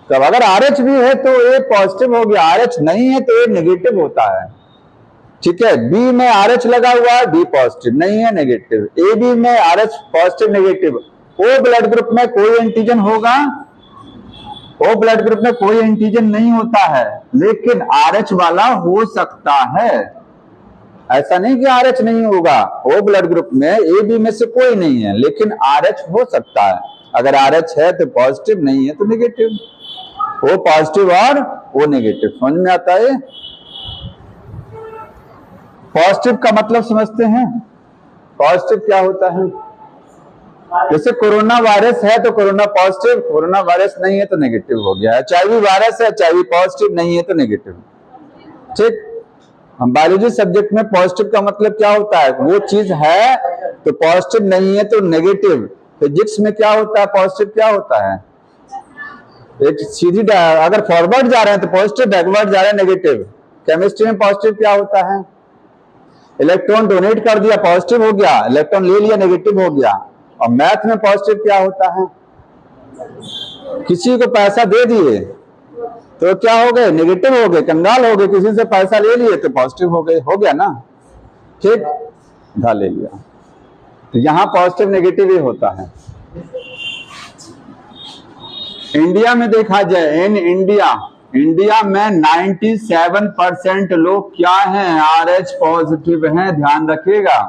तब अगर RH भी है तो A पॉजिटिव हो गया, RH नहीं है तो A नेगेटिव होता है। ठीक है, B में RH लगा हुआ है, B पॉजिटिव नहीं है, नेगेटिव। AB में RH positive negative. O blood group में कोई एंटीजन होगा? O ब्लड ग्रुप में कोई एंटीजन नहीं होता है, लेकिन RH वाला हो सकता है। ऐसा नहीं कि RH नहीं होगा। O ब्लड ग्रुप में AB में से कोई नहीं है, लेकिन RH हो सकता है। अगर RH है तो पॉजिटिव, नहीं है तो नेगेटिव। O पॉजिटिव और O नेगेटिव। समझ में आता है? पॉजिटिव का मतलब समझते हैं? पॉजिटिव क्या होता है? जैसे कोरोना वायरस है तो कोरोना पॉजिटिव, कोरोना वायरस नहीं है तो नेगेटिव हो गया। HIV वायरस है, HIV पॉजिटिव नहीं है तो नेगेटिव। ठीक, हम बायोलॉजी सब्जेक्ट में पॉजिटिव का मतलब क्या होता है? वो चीज है तो पॉजिटिव, नहीं है तो नेगेटिव। फिजिक्स में क्या होता है, पॉजिटिव क्या होता है, एक सीधी अगर फॉरवर्ड जा रहे हैं तो पॉजिटिव, बैकवर्ड जा रहे हैं नेगेटिव। केमिस्ट्री में पॉजिटिव क्या होता है, इलेक्ट्रॉन डोनेट कर दिया पॉजिटिव हो गया, इलेक्ट्रॉन ले लिया नेगेटिव हो गया। और मैथ में पॉजिटिव क्या होता है, किसी को पैसा दे दिए तो क्या हो गए, नेगेटिव हो गए, कंगाल हो गए, किसी से पैसा ले लिए तो पॉजिटिव हो गए, हो गया ना, ठीक, उधार ले लिया। तो यहां पॉजिटिव नेगेटिव ही होता है। इंडिया में देखा जाए, इन इंडिया में 97% लोग क्या हैं, RH पॉजिटिव हैं, ध्यान रखिएगा।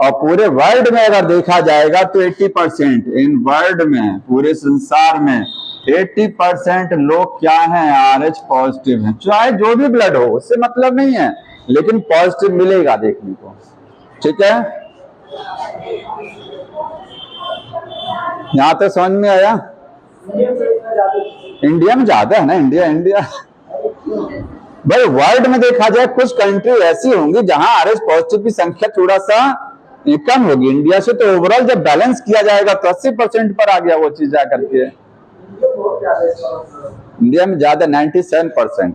और पूरे वर्ल्ड में अगर देखा जाएगा तो 80%, इन वर्ल्ड में, पूरे संसार में 80% लोग क्या हैं, RH पॉजिटिव हैं। चाहे जो भी ब्लड हो उससे मतलब नहीं है, लेकिन पॉजिटिव मिलेगा देखने को, ठीक है। यहां तक समझ में आया। इंडिया में ज्यादा है ना, इंडिया भाई वर्ल्ड में देखा जाए कुछ कंट्री ऐसी होंगी जहां RH पॉजिटिव की संख्या थोड़ा सा कम होगी इंडिया से, तो ओवरऑल जब बैलेंस किया जाएगा तो 80% पर आ गया वो चीज जाकर के। इंडिया में ज्यादा 97%।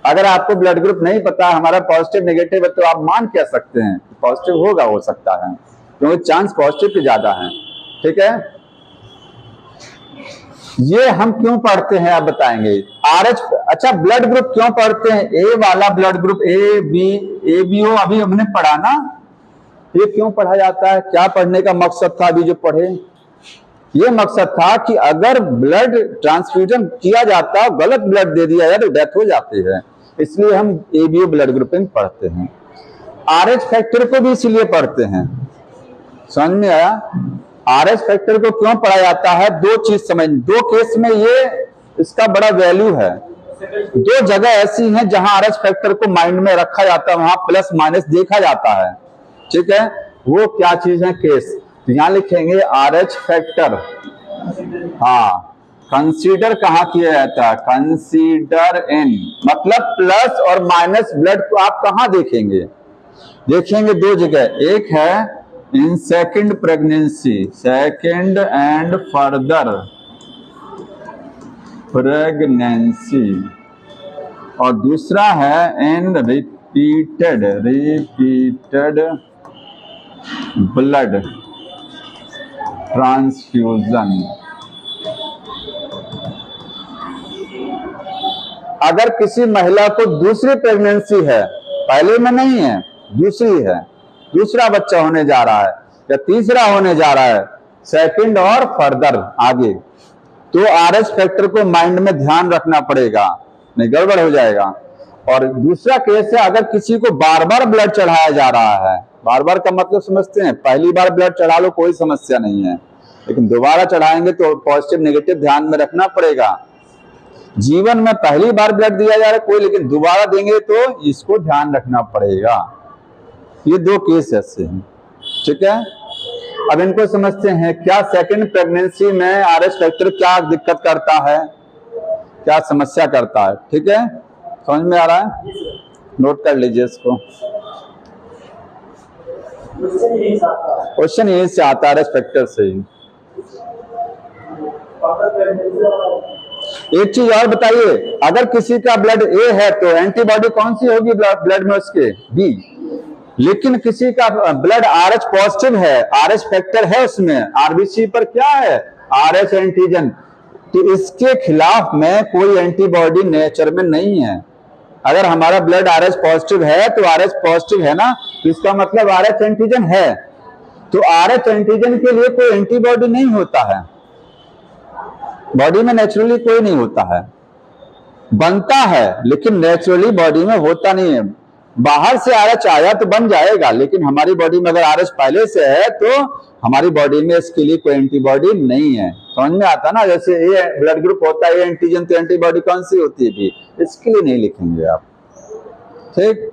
अगर आपको ब्लड ग्रुप नहीं पता हमारा पॉजिटिव नेगेटिव है तो आप मान क्या सकते हैं, पॉजिटिव होगा, हो सकता है, क्योंकि चांस पॉजिटिव के ज्यादा है, ठीक है। ये हम क्यों पढ़ते हैं आप बताएंगे, RH, अच्छा ब्लड ग्रुप क्यों पढ़ते हैं, ए वाला ब्लड ग्रुप ABO अभी हमने पढ़ा ना, ये क्यों पढ़ा जाता है, क्या पढ़ने का मकसद था अभी जो पढ़े, ये मकसद था कि अगर ब्लड ट्रांसफ्यूजन किया जाता, गलत ब्लड दे दिया जाए तो डेथ हो जाती है, इसलिए हम ABO ब्लड ग्रुपिंग पढ़ते हैं। RH फैक्टर को भी इसलिए पढ़ते हैं, समझ में आया। RH फैक्टर को क्यों पढ़ा जाता है, दो चीज समझ, दो केस में ये इसका बड़ा वैल्यू है। दो जगह ऐसी हैं जहां RH फैक्टर को माइंड में रखा जाता है, वहां प्लस माइनस देखा जाता है, ठीक है। वो क्या चीज है, केस, तो यहां लिखेंगे RH फैक्टर, हाँ, कंसीडर कहां किया जाता है, कंसीडर इन, मतलब प्लस और माइनस ब्लड को आप कहां देखेंगे, देखेंगे दो जगह, एक है in second pregnancy, second and further pregnancy, और दूसरा है इन रिपीटेड ब्लड ट्रांसफ्यूजन। अगर किसी महिला को दूसरी प्रेगनेंसी है, पहले में नहीं है, दूसरी है, दूसरा बच्चा होने जा रहा है या तीसरा होने जा रहा है, सेकंड और फर्दर आगे, तो RH फैक्टर को माइंड में ध्यान रखना पड़ेगा, नहीं गड़बड़ हो जाएगा। और दूसरा केस है अगर किसी को बार बार ब्लड चढ़ाया जा रहा है, बार बार का मतलब समझते हैं, पहली बार ब्लड चढ़ा लो कोई समस्या नहीं है, लेकिन दोबारा चढ़ाएंगे तो पॉजिटिव नेगेटिव ध्यान में रखना पड़ेगा। जीवन में पहली बार ब्लड दिया जा रहा है कोई, लेकिन दोबारा देंगे तो इसको ध्यान रखना पड़ेगा। ये दो केस ऐसे हैं, ठीक है। अब इनको समझते हैं, क्या सेकंड प्रेगनेंसी में RH फैक्टर क्या दिक्कत करता है, क्या समस्या करता है, ठीक है, समझ में आ रहा है, नोट कर लीजिए इसको। क्वेश्चन यही से आता है, RH फैक्टर से ही। एक चीज और बताइए, अगर किसी का ब्लड A है तो एंटीबॉडी कौन सी होगी ब्लड में उसके, B, लेकिन किसी का ब्लड RH पॉजिटिव है, RH फैक्टर है उसमें, RBC पर क्या है, RH एंटीजन, तो इसके खिलाफ में कोई एंटीबॉडी नेचर में नहीं है। अगर हमारा ब्लड RH पॉजिटिव है तो RH पॉजिटिव है ना, तो इसका मतलब RH एंटीजन है, तो RH एंटीजन के लिए कोई एंटीबॉडी नहीं होता है, बॉडी में नेचुरली कोई नहीं होता है, बनता है लेकिन नेचुरली बॉडी में होता नहीं है। बाहर से RH आया तो बन जाएगा, लेकिन हमारी बॉडी में अगर RH पहले से है तो हमारी बॉडी में इसके लिए कोई एंटीबॉडी नहीं है। समझ में आता ना, जैसे ये ब्लड ग्रुप होता है एंटीजन, तो एंटीबॉडी कौन सी होती है भी, इसके लिए नहीं लिखेंगे आप, ठीक।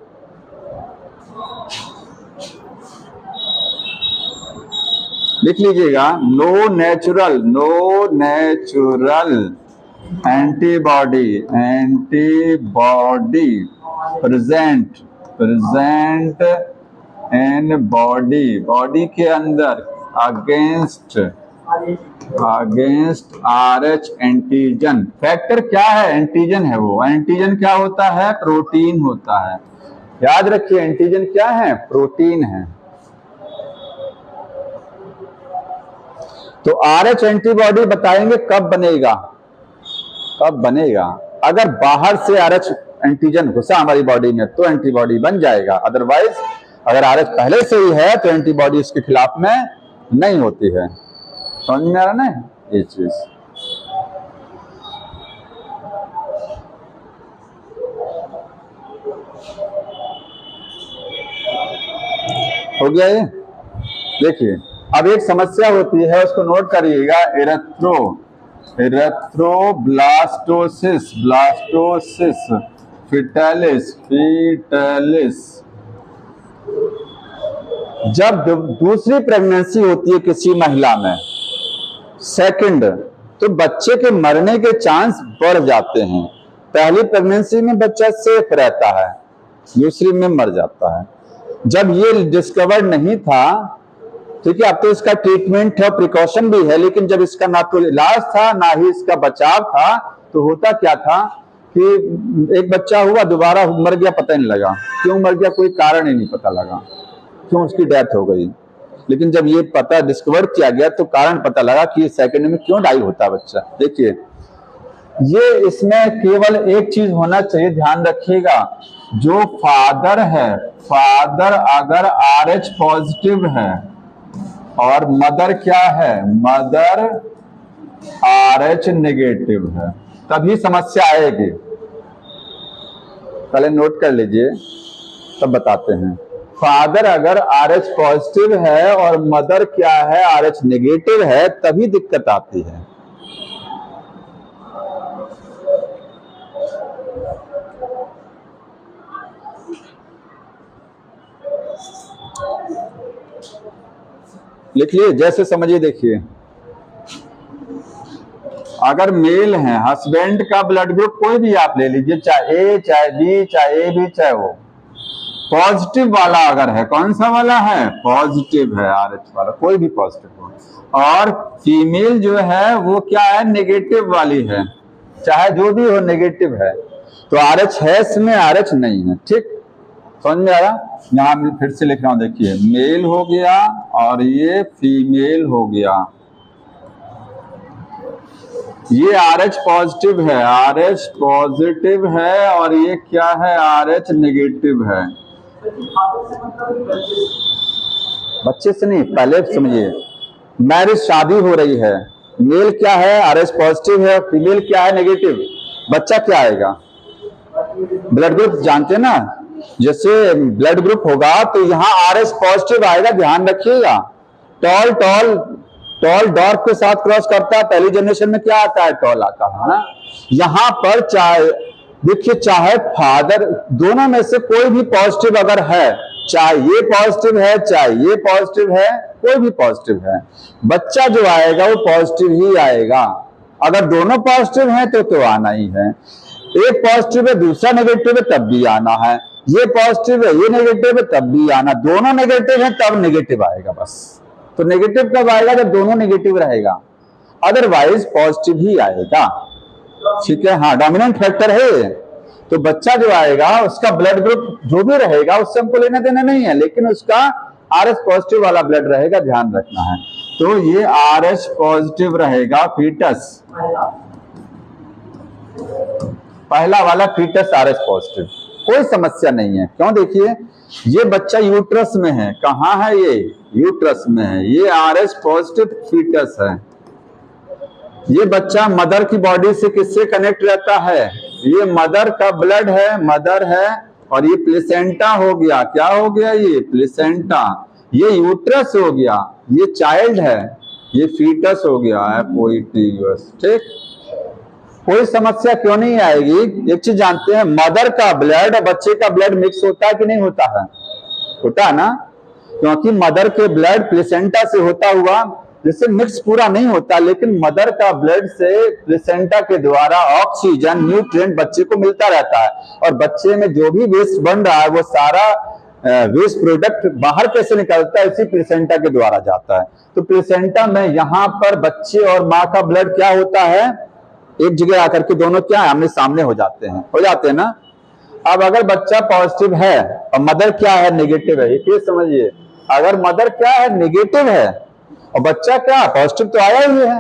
लिख लीजिएगा, no natural antibody present in body के अंदर अगेंस्ट RH एंटीजन। फैक्टर क्या है? एंटीजन है वो। एंटीजन क्या होता है? प्रोटीन होता है। याद रखिए एंटीजन क्या है? प्रोटीन है। तो RH एंटीबॉडी बताएंगे कब बनेगा, कब बनेगा। अगर बाहर से RH एंटीजन घुसा हमारी बॉडी में तो एंटीबॉडी बन जाएगा, अदरवाइज अगर RH पहले से ही है तो एंटीबॉडी उसके खिलाफ में नहीं होती है। समझ में आ रहा ना ये चीज? हो गया ये? देखिए अब एक समस्या होती है, उसको नोट करिएगा। एरेथ्रोब्लास्टोसिस फिटालिस। जब दूसरी प्रेगनेंसी होती है किसी महिला में, सेकंड, तो बच्चे के मरने के चांस बढ़ जाते हैं। पहली प्रेगनेंसी में बच्चा सेफ रहता है, दूसरी में मर जाता है। जब ये डिस्कवर्ड नहीं था, ठीक है, अब तो इसका ट्रीटमेंट है, प्रिकॉशन भी है, लेकिन जब इसका ना तो इलाज था ना ही इसका बचाव था, तो होता क्या था कि एक बच्चा हुआ, दोबारा मर गया, पता नहीं लगा क्यों मर गया, कोई कारण ही नहीं पता लगा क्यों उसकी डेथ हो गई। लेकिन जब ये पता डिस्कवर किया गया तो कारण पता लगा कि ये सेकंड में क्यों डाई होता है बच्चा। देखिए ये इसमें केवल एक चीज होना चाहिए, ध्यान रखिएगा, जो फादर है, फादर अगर RH पॉजिटिव है और मदर क्या है, मदर RH नेगेटिव है, तभी समस्या आएगी। पहले नोट कर लीजिए तब बताते हैं। फादर अगर RH पॉजिटिव है और मदर क्या है, RH नेगेटिव है, तभी दिक्कत आती है। लिख लिए, जैसे समझिए। देखिए अगर मेल है, हस्बैंड का ब्लड ग्रुप कोई भी आप ले लीजिए, चाहे A चाहे B चाहे AB चाहे वो, पॉजिटिव वाला अगर है, कौन सा वाला है? पॉजिटिव है, RH वाला, कोई भी पॉजिटिव हो, और फीमेल जो है वो क्या है? नेगेटिव वाली है, चाहे जो भी हो नेगेटिव है, तो RH है इसमें, RH नहीं है। ठीक, समझ में आया? यहां मैं फिर से लिख रहा हूं, देखिए मेल हो गया और ये फीमेल हो गया। ये RH पॉजिटिव है, RH पॉजिटिव है, और ये क्या है? RH नेगेटिव है। बच्चे से नहीं, पहले समझिए, मैरिज शादी हो रही है, मेल क्या है? RH पॉजिटिव है, फीमेल क्या है? नेगेटिव। बच्चा क्या आएगा? ब्लड ग्रुप जानते हैं ना, जैसे ब्लड ग्रुप होगा तो यहाँ RH पॉजिटिव आएगा, ध्यान रखिएगा। टॉल डार्क के साथ क्रॉस करता है, पहली जनरेशन में क्या आता है? टॉल आता है ना। यहाँ पर चाहे देखिए, चाहे फादर, दोनों में से कोई भी पॉजिटिव अगर है, चाहे ये पॉजिटिव है चाहे ये पॉजिटिव है, कोई भी पॉजिटिव है, बच्चा जो आएगा वो पॉजिटिव ही आएगा। अगर दोनों पॉजिटिव हैं तो आना ही है। एक पॉजिटिव है दूसरा नेगेटिव है तब भी आना है, ये पॉजिटिव है ये नेगेटिव है तब भी आना, दोनों नेगेटिव है तब नेगेटिव आएगा बस। तो नेगेटिव कब आएगा? जब दोनों नेगेटिव रहेगा, अदरवाइज पॉजिटिव ही आएगा। ठीक है, हाँ, डोमिनेंट फैक्टर है। तो बच्चा जो आएगा उसका ब्लड ग्रुप जो भी रहेगा उससे हमको लेना देना नहीं है, लेकिन उसका RH पॉजिटिव वाला ब्लड रहेगा, ध्यान रखना है। तो ये RH पॉजिटिव रहेगा फीटस, पहला वाला फीटस RH पॉजिटिव, कोई समस्या नहीं है। क्यों? देखिए ये बच्चा यूट्रस में है, कहाँ है ये? यूट्रस में है, ये RH पॉजिटिव फीटस है। ये बच्चा मदर की बॉडी से किससे कनेक्ट रहता है? ये मदर का ब्लड है, मदर है, और ये प्लेसेंटा हो गया। क्या हो गया? ये प्लेसेंटा। ये यूट्रस हो गया, ये चाइल्ड है, ये फीटस हो गया है, पोइटियस। ठीक, कोई समस्या क्यों नहीं आएगी? एक चीज जानते हैं, मदर का ब्लड और बच्चे का ब्लड मिक्स होता है कि नहीं होता है? होता है ना, क्योंकि मदर के ब्लड प्लेसेंटा से होता हुआ, जिससे मिक्स पूरा नहीं होता, लेकिन मदर का ब्लड से प्लेसेंटा के द्वारा ऑक्सीजन, न्यूट्रिएंट बच्चे को मिलता रहता है, और बच्चे में जो भी वेस्ट बन रहा है वो सारा वेस्ट प्रोडक्ट बाहर कैसे निकलता है, इसी प्लेसेंटा के द्वारा जाता है। तो प्लेसेंटा में यहाँ पर बच्चे और माँ का ब्लड क्या होता है, एक जगह आकर के दोनों क्या है, आमने सामने हो जाते हैं ना। अब अगर बच्चा पॉजिटिव है और मदर क्या है, नेगेटिव है, ये समझिए। अगर मदर क्या है, नेगेटिव है, और बच्चा क्या पॉजिटिव तो आया ही है,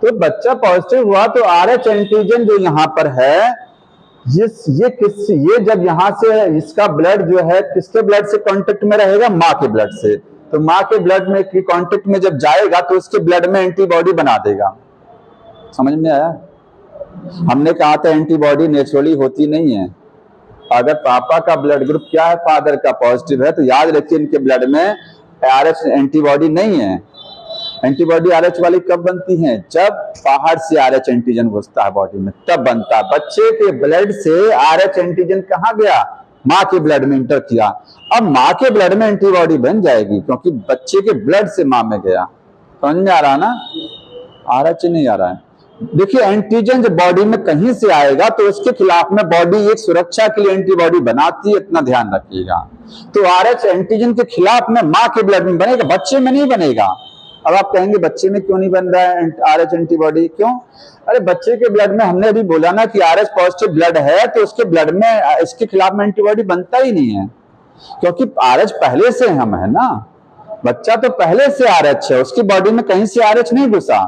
तो बच्चा पॉजिटिव हुआ तो RH एंटीजन जो यहाँ पर है, ये जब यहाँ से इसका ब्लड जो है किसके ब्लड से कांटेक्ट में रहेगा, माँ के ब्लड से। तो माँ के ब्लड में कांटेक्ट में जब जाएगा तो उसके ब्लड में एंटीबॉडी बना देगा। समझ में आया? हमने कहा था एंटीबॉडी नेचुरली होती नहीं है। अगर पापा का ब्लड ग्रुप क्या है, फादर का पॉजिटिव है, तो याद रखिए इनके ब्लड में RH एंटीबॉडी नहीं है। एंटीबॉडी RH वाली कब बनती है, जब बाहर से RH एंटीजन घुसता है बॉडी में, तब बनता है। बच्चे के ब्लड से RH एंटीजन कहाँ गया, माँ के ब्लड में इंटर किया। अब माँ के ब्लड में एंटीबॉडी बन जाएगी क्योंकि बच्चे के ब्लड से माँ में गया। समझ में आ रहा ना? RH नहीं आ रहा है। देखिए एंटीजन जब बॉडी में कहीं से आएगा तो उसके खिलाफ में बॉडी एक सुरक्षा के लिए एंटीबॉडी बनाती है, इतना ध्यान रखिएगा। तो RH एंटीजन के खिलाफ में माँ के ब्लड में बनेगा, बच्चे में नहीं बनेगा। अब आप कहेंगे बच्चे में क्यों नहीं बन रहा है RH एंटीबॉडी, क्यों? अरे बच्चे के ब्लड में हमने अभी बोला ना कि RH पॉजिटिव ब्लड है, तो उसके ब्लड में इसके खिलाफ में एंटीबॉडी बनता ही नहीं है, क्योंकि RH पहले से हम है ना। बच्चा तो पहले से RH है, उसकी बॉडी में कहीं से RH नहीं घुसा।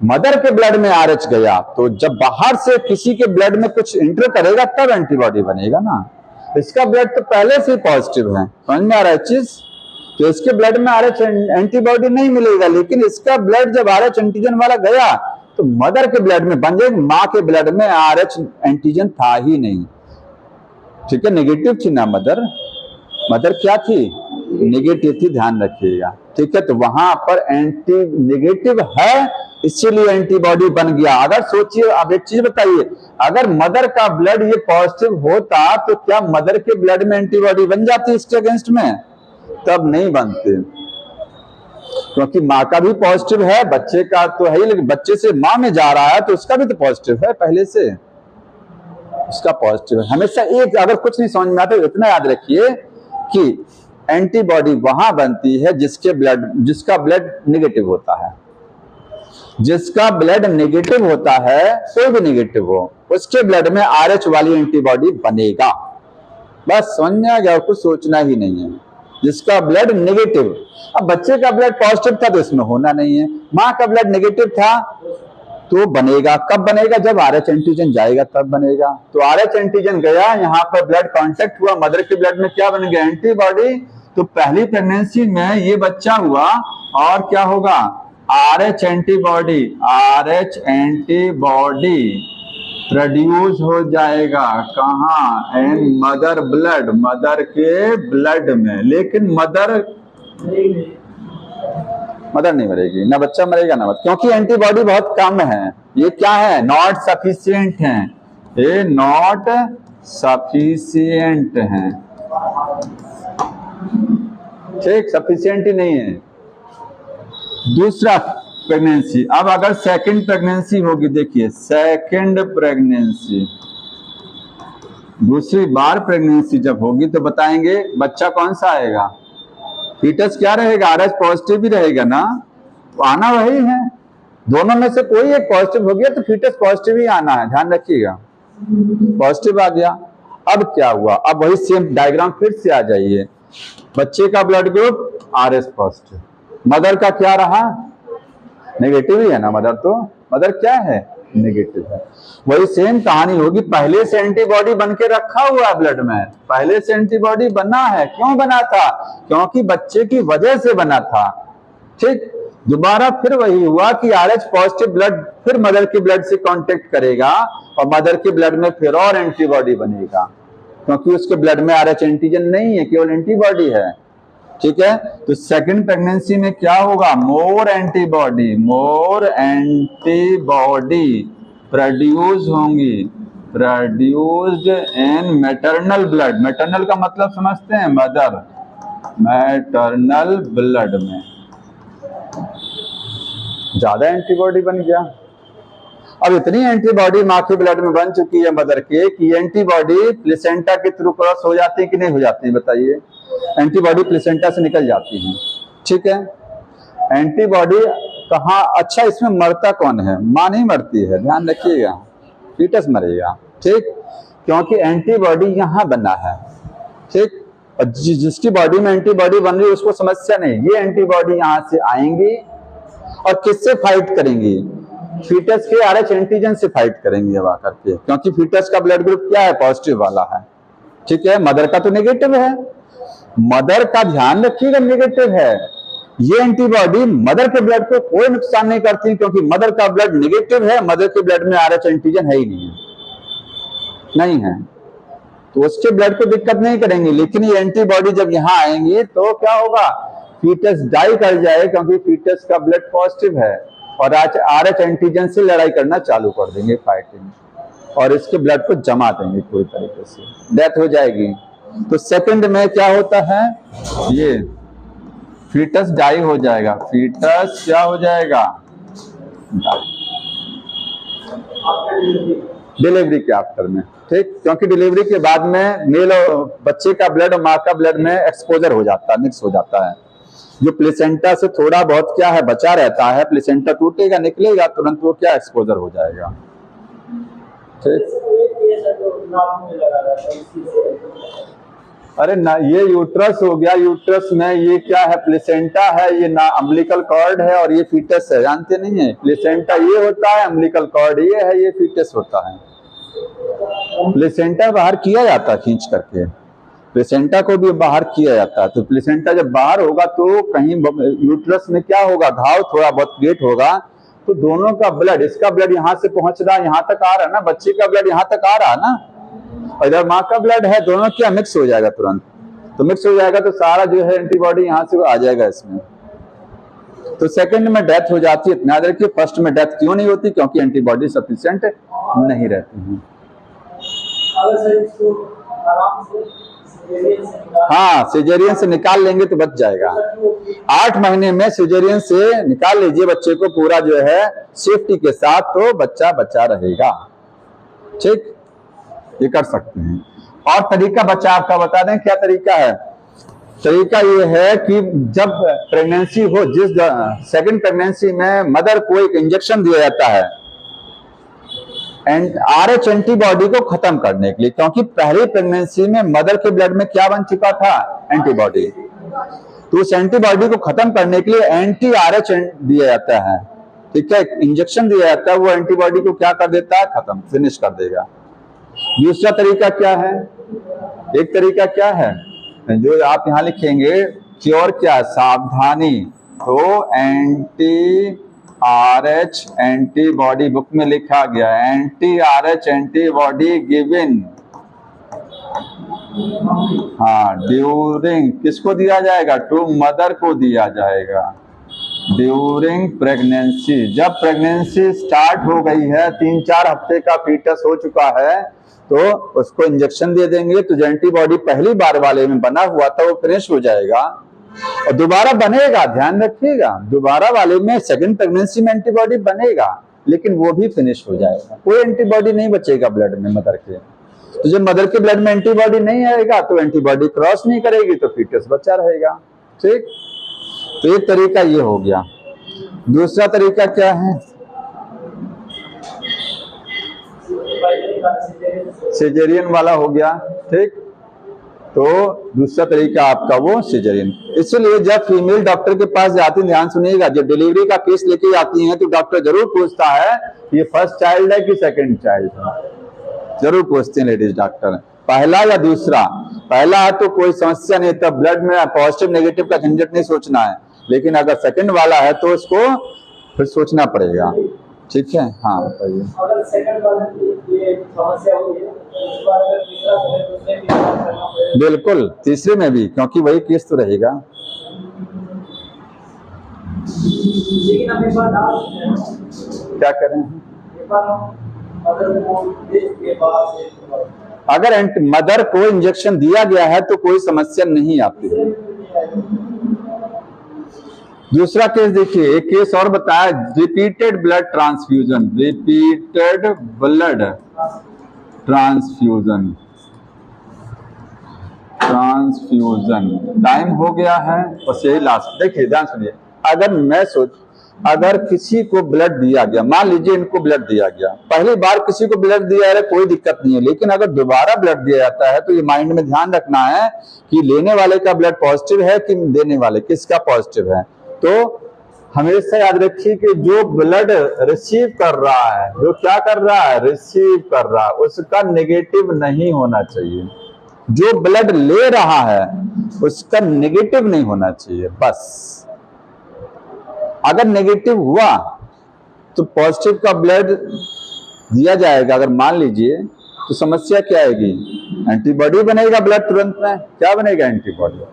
मदर के ब्लड में RH गया, तो जब बाहर से किसी के ब्लड में कुछ इंटर करेगा तब एंटीबॉडी बनेगा ना। इसका ब्लड तो पहले से पॉजिटिव है, समझ में आ रहा है चीज? तो इसके ब्लड में RH एंटीबॉडी नहीं मिलेगा, लेकिन इसका ब्लड जब RH एंटीजन वाला गया तो मदर के ब्लड में बन जाएगा। माँ के ब्लड में RH एंटीजन था ही नहीं, ठीक है, नेगेटिव थी ना मदर। मदर क्या थी, नेगेटिव थी, ध्यान रखिएगा, ठीक है। तो वहां पर एंटी नेगेटिव है, इसीलिए एंटीबॉडी बन गया। अगर सोचिए, अब एक चीज बताइए, अगर मदर का ब्लड ये पॉजिटिव होता तो क्या मदर के ब्लड में एंटीबॉडी बन जाती इसके अगेंस्ट में? तब नहीं बनते, क्योंकि माँ का भी पॉजिटिव है, बच्चे का तो है ही, लेकिन बच्चे से माँ में जा रहा है तो उसका भी तो पॉजिटिव है, पहले से उसका पॉजिटिव है। हमेशा एक, अगर कुछ नहीं समझ में आता तो इतना याद रखिए कि एंटीबॉडी वहां बनती है जिसका ब्लड नेगेटिव होता है। जिसका ब्लड नेगेटिव होता है, कोई भी नेगेटिव हो, उसके ब्लड में RH वाली एंटीबॉडी बनेगा। बस समझ में आ गया, कुछ सोचना ही नहीं है। जिसका ब्लड नेगेटिव, अब बच्चे का ब्लड पॉजिटिव था तो इसमें होना नहीं है, माँ का ब्लड नेगेटिव था तो बनेगा। कब बनेगा, जब RH एंटीजन जाएगा तब बनेगा। तो RH एंटीजन गया, यहाँ पर ब्लड कांटेक्ट हुआ, मदर के ब्लड में क्या बन गया, एंटीबॉडी। तो पहली प्रेगनेंसी में ये बच्चा हुआ और क्या होगा, RH एंटीबॉडी प्रोड्यूस हो जाएगा। कहाँ, इन मदर ब्लड, मदर के ब्लड में। लेकिन मदर नहीं मरेगी, ना बच्चा मरेगा ना मदर, क्योंकि एंटीबॉडी बहुत कम है। ये क्या है, नॉट सफिशिएंट है, ये नॉट सफिशिएंट है, ठीक, सफिशिएंट ही नहीं है। दूसरा प्रेगनेंसी, अब अगर सेकंड प्रेगनेंसी होगी, देखिए सेकंड प्रेगनेंसी, दूसरी बार प्रेगनेंसी जब होगी तो बताएंगे बच्चा कौन सा आएगा, फीटस क्या रहेगा, RH पॉजिटिव ही रहेगा ना, तो आना वही है। दोनों में से कोई एक पॉजिटिव हो गया तो फीटस पॉजिटिव ही आना है, ध्यान रखिएगा। पॉजिटिव आ गया, अब क्या हुआ, अब वही सेम डायग्राम फिर से आ जाइए। बच्चे का blood group RH positive, mother का क्या रहा, नेगेटिव ही है ना, मदर क्या है, नेगेटिव है। वही सेम कहानी होगी, पहले से एंटीबॉडी बन के रखा हुआ है ब्लड में, पहले से एंटीबॉडी बना है। क्यों बना था, क्योंकि बच्चे की वजह से बना था, ठीक। दोबारा फिर वही हुआ कि RH पॉजिटिव ब्लड फिर मदर के ब्लड से कांटेक्ट करेगा और मदर के ब्लड में फिर और एंटीबॉडी बनेगा, क्योंकि उसके ब्लड में RH एंटीजन नहीं है, केवल एंटीबॉडी है, ठीक है। तो सेकंड प्रेगनेंसी में क्या होगा, मोर एंटीबॉडी प्रोड्यूस होंगी, produced in maternal blood. Maternal का मतलब समझते हैं, मदर, मैटरनल ब्लड में ज्यादा एंटीबॉडी बन गया। अब इतनी एंटीबॉडी माँ के ब्लड में बन चुकी है मदर के कि एंटीबॉडी प्लेसेंटा के थ्रू क्रॉस हो जाती है कि नहीं हो जाती है, बताइए। एंटीबॉडी प्लेसेंटा से निकल जाती है, ठीक है। एंटीबॉडी कहाँ, अच्छा इसमें मरता कौन है? माँ नहीं मरती है, ध्यान रखिएगा, फीटस मरेगा, ठीक, क्योंकि एंटीबॉडी यहाँ बना है, ठीक। और जिसकी बॉडी में एंटीबॉडी बन रही है उसको समस्या नहीं, ये एंटीबॉडी यहाँ से आएंगी और किससे फाइट करेंगी? फीटस के RH एंटीजन से फाइट करेंगी अब आकर के, क्योंकि फीटस का ब्लड ग्रुप क्या है? पॉजिटिव वाला है, ठीक है। मदर का तो नेगेटिव है, मदर का ध्यान रखिएगा नेगेटिव है। ये एंटीबॉडी मदर के ब्लड को कोई नुकसान नहीं करती, क्योंकि मदर का ब्लड नेगेटिव है, मदर के ब्लड में RH एंटीजन है ही नहीं है, तो उसके ब्लड को दिक्कत नहीं करेंगे। लेकिन ये एंटीबॉडी जब यहाँ आएंगी तो क्या होगा? फीटस डाई कर जाए, क्योंकि फीटस का ब्लड पॉजिटिव है, और RH एंटीजन से लड़ाई करना चालू कर देंगे, फाइटिंग, और इसके ब्लड को जमा देंगे, पूरी तरीके से डेथ हो जाएगी। तो सेकंड में क्या होता है? ये फीटस डाई हो जाएगा, फीटस क्या हो जाएगा? डिलीवरी के आफ्टर में, ठीक, क्योंकि डिलीवरी के बाद में मेल और बच्चे का ब्लड और माँ का ब्लड में एक्सपोजर हो जाता है, मिक्स हो जाता है। जो प्लेसेंटा से थोड़ा बहुत क्या है बचा रहता है, प्लेसेंटा टूटेगा निकलेगा तुरंत वो क्या एक्सपोजर हो जाएगा, ठीक। अरे ना, ये यूट्रस हो गया, यूट्रस में ये क्या है? प्लेसेंटा है, ये ना अम्बिलिकल कॉर्ड है, और ये फीटस है, जानते नहीं है? प्लेसेंटा ये होता है, अम्बिलिकल कॉर्ड ये है, ये फीटस होता है। प्लेसेंटा बाहर किया जाता है खींच करके, प्लेसेंटा को भी बाहर किया जाता है। तो प्लेसेंटा जब बाहर होगा तो कहीं यूट्रस में क्या होगा? घाव थोड़ा बहुत क्रिएट होगा, तो दोनों का ब्लड, इसका ब्लड यहाँ से पहुंच रहा है, यहाँ तक आ रहा है ना, बच्चे का ब्लड यहाँ तक आ रहा है ना, और इधर माँ का ब्लड है, दोनों क्या मिक्स हो जाएगा तुरंत। तो मिक्स हो जाएगा तो सारा जो है एंटीबॉडी यहाँ से आ जाएगा इसमें। तो सेकंड में डेथ हो जाती है, इतना देखिए। फर्स्ट में डेथ क्यों नहीं होती? क्योंकि एंटीबॉडी सफिशिएंट नहीं रहती है। हाँ, सिजेरियन से निकाल लेंगे तो बच जाएगा। 8 महीने में सिजेरियन से निकाल लीजिए बच्चे को पूरा जो है सेफ्टी के साथ, तो बच्चा बचा रहेगा, ठीक, ये कर सकते हैं। और तरीका बचाव का बता दें, क्या तरीका है? तरीका ये है कि जब प्रेगनेंसी हो, जिस सेकंड प्रेगनेंसी में मदर को एक इंजेक्शन दिया जाता है RH एंटीबॉडी को खत्म करने के लिए, क्योंकि पहली प्रेगनेंसी में मदर के ब्लड में क्या बन चुका था? एंटीबॉडी। तो उस एंटीबॉडी को खत्म करने के लिए anti-RH दिया जाता है, ठीक है, इंजेक्शन दिया जाता है, वो एंटीबॉडी को क्या कर देता है? खत्म, फिनिश कर देगा। दूसरा तरीका क्या है? एक तरीका क्या है जो आप यहां लिखेंगे, क्योर क्या है? सावधानी। तो anti-RH एंटीबॉडी बुक में लिखा गया, anti-RH एंटीबॉडी गिवन, हाँ, ड्यूरिंग, किसको दिया जाएगा? टू मदर को दिया जाएगा ड्यूरिंग प्रेगनेंसी। जब प्रेगनेंसी स्टार्ट हो गई है, 3-4 हफ्ते का फीटस हो चुका है, तो उसको इंजेक्शन दे देंगे, तो जो एंटीबॉडी पहली बार वाले में बना हुआ था वो फिनिश हो जाएगा, और दोबारा बनेगा, ध्यान रखिएगा, दोबारा वाले में सेकंड प्रेगनेंसी में एंटीबॉडी बनेगा, लेकिन वो भी फिनिश हो जाएगा, कोई एंटीबॉडी नहीं बचेगा ब्लड में मदर के। तो जब मदर के ब्लड में एंटीबॉडी नहीं आएगा तो एंटीबॉडी क्रॉस नहीं करेगी, तो फीटस बचा रहेगा, ठीक। तो एक तरीका ये हो गया। दूसरा तरीका क्या है? सिजेरियन वाला हो गया, ठीक। तो दूसरा तरीका आपका वो सिजेरियन। इसलिए जब फीमेल डॉक्टर के पास जाती है, ध्यान सुनिएगा, जब डिलीवरी का केस लेके जाती हैं तो डॉक्टर जरूर पूछता है ये फर्स्ट चाइल्ड है कि सेकंड चाइल्ड है, जरूर पूछते हैं लेडीज डॉक्टर, पहला या दूसरा। पहला है तो कोई समस्या नहीं, तब ब्लड में पॉजिटिव नेगेटिव का झंझट नहीं सोचना है, लेकिन अगर सेकंड वाला है तो उसको फिर सोचना पड़ेगा, ठीक है। हाँ बताइए। अगर सेकंड वाला ये समस्या हुई है, इस बार अगर तीसरा है तो उसमें भी करना पड़ेगा। बिल्कुल, तीसरे में भी, क्योंकि वही केस तो रहेगा। लेकिन हम एक बार क्या करें? एक बार अगर वो के बाद अगर मदर को इंजेक्शन दिया गया है तो कोई समस्या नहीं आती है। दूसरा केस देखिए, एक केस और बताया, repeated blood transfusion, repeated blood transfusion, transfusion time हो गया है, बस यही लास्ट। देखिए ध्यान सुनिए, अगर किसी को ब्लड दिया गया, मान लीजिए इनको ब्लड दिया गया, पहली बार किसी को ब्लड दिया है कोई दिक्कत नहीं है, लेकिन अगर दोबारा ब्लड दिया जाता है तो ये माइंड में ध्यान रखना है कि लेने वाले का ब्लड पॉजिटिव है कि देने वाले किसका पॉजिटिव है। तो हमेशा याद रखिए कि जो ब्लड रिसीव कर रहा है, जो क्या कर रहा है, रिसीव कर रहा है, उसका नेगेटिव नहीं होना चाहिए। जो ब्लड ले रहा है उसका नेगेटिव नहीं होना चाहिए। बस अगर नेगेटिव हुआ तो पॉजिटिव का ब्लड दिया जाएगा, अगर मान लीजिए, तो समस्या क्या आएगी, एंटीबॉडी बनेगा ब्लड तुरंत में। क्या बनेगा, एंटीबॉडी।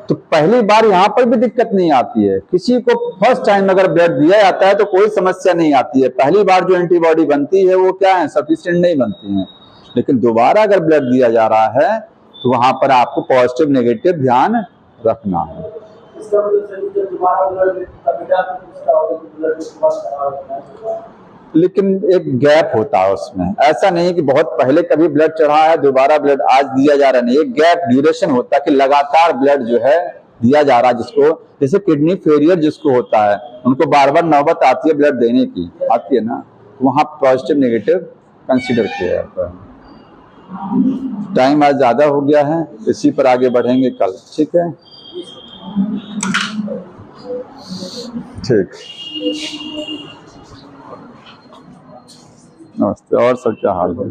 तो पहली बार यहां पर भी दिक्कत नहीं आती है, किसी को फर्स्ट टाइम अगर ब्लड दिया जाता है तो कोई समस्या नहीं आती है। पहली बार जो एंटीबॉडी बनती है वो क्या है, सफिशिएंट नहीं बनती है। लेकिन दोबारा अगर ब्लड दिया जा रहा है तो वहां पर आपको पॉजिटिव नेगेटिव ध्यान रखना है। इसका मतलब सर जब दोबारा ब्लड बेटा पूछता होगा कि ब्लड रिस्पॉन्स करा होगा, लेकिन एक गैप होता है उसमें, ऐसा नहीं कि बहुत पहले कभी ब्लड चढ़ा है दोबारा ब्लड आज दिया जा रहा नहीं, एक गैप ड्यूरेशन होता है कि लगातार ब्लड जो है दिया जा रहा है। जिसको जैसे किडनी फेलियर जिसको होता है उनको बार बार नौबत आती है ब्लड देने की, आती है ना, वहां पॉजिटिव नेगेटिव कंसीडर किया जाता है। टाइम आज ज्यादा हो गया है, इसी पर आगे बढ़ेंगे कल, ठीक है। ठीक, नमस्ते। और सब क्या हाल है?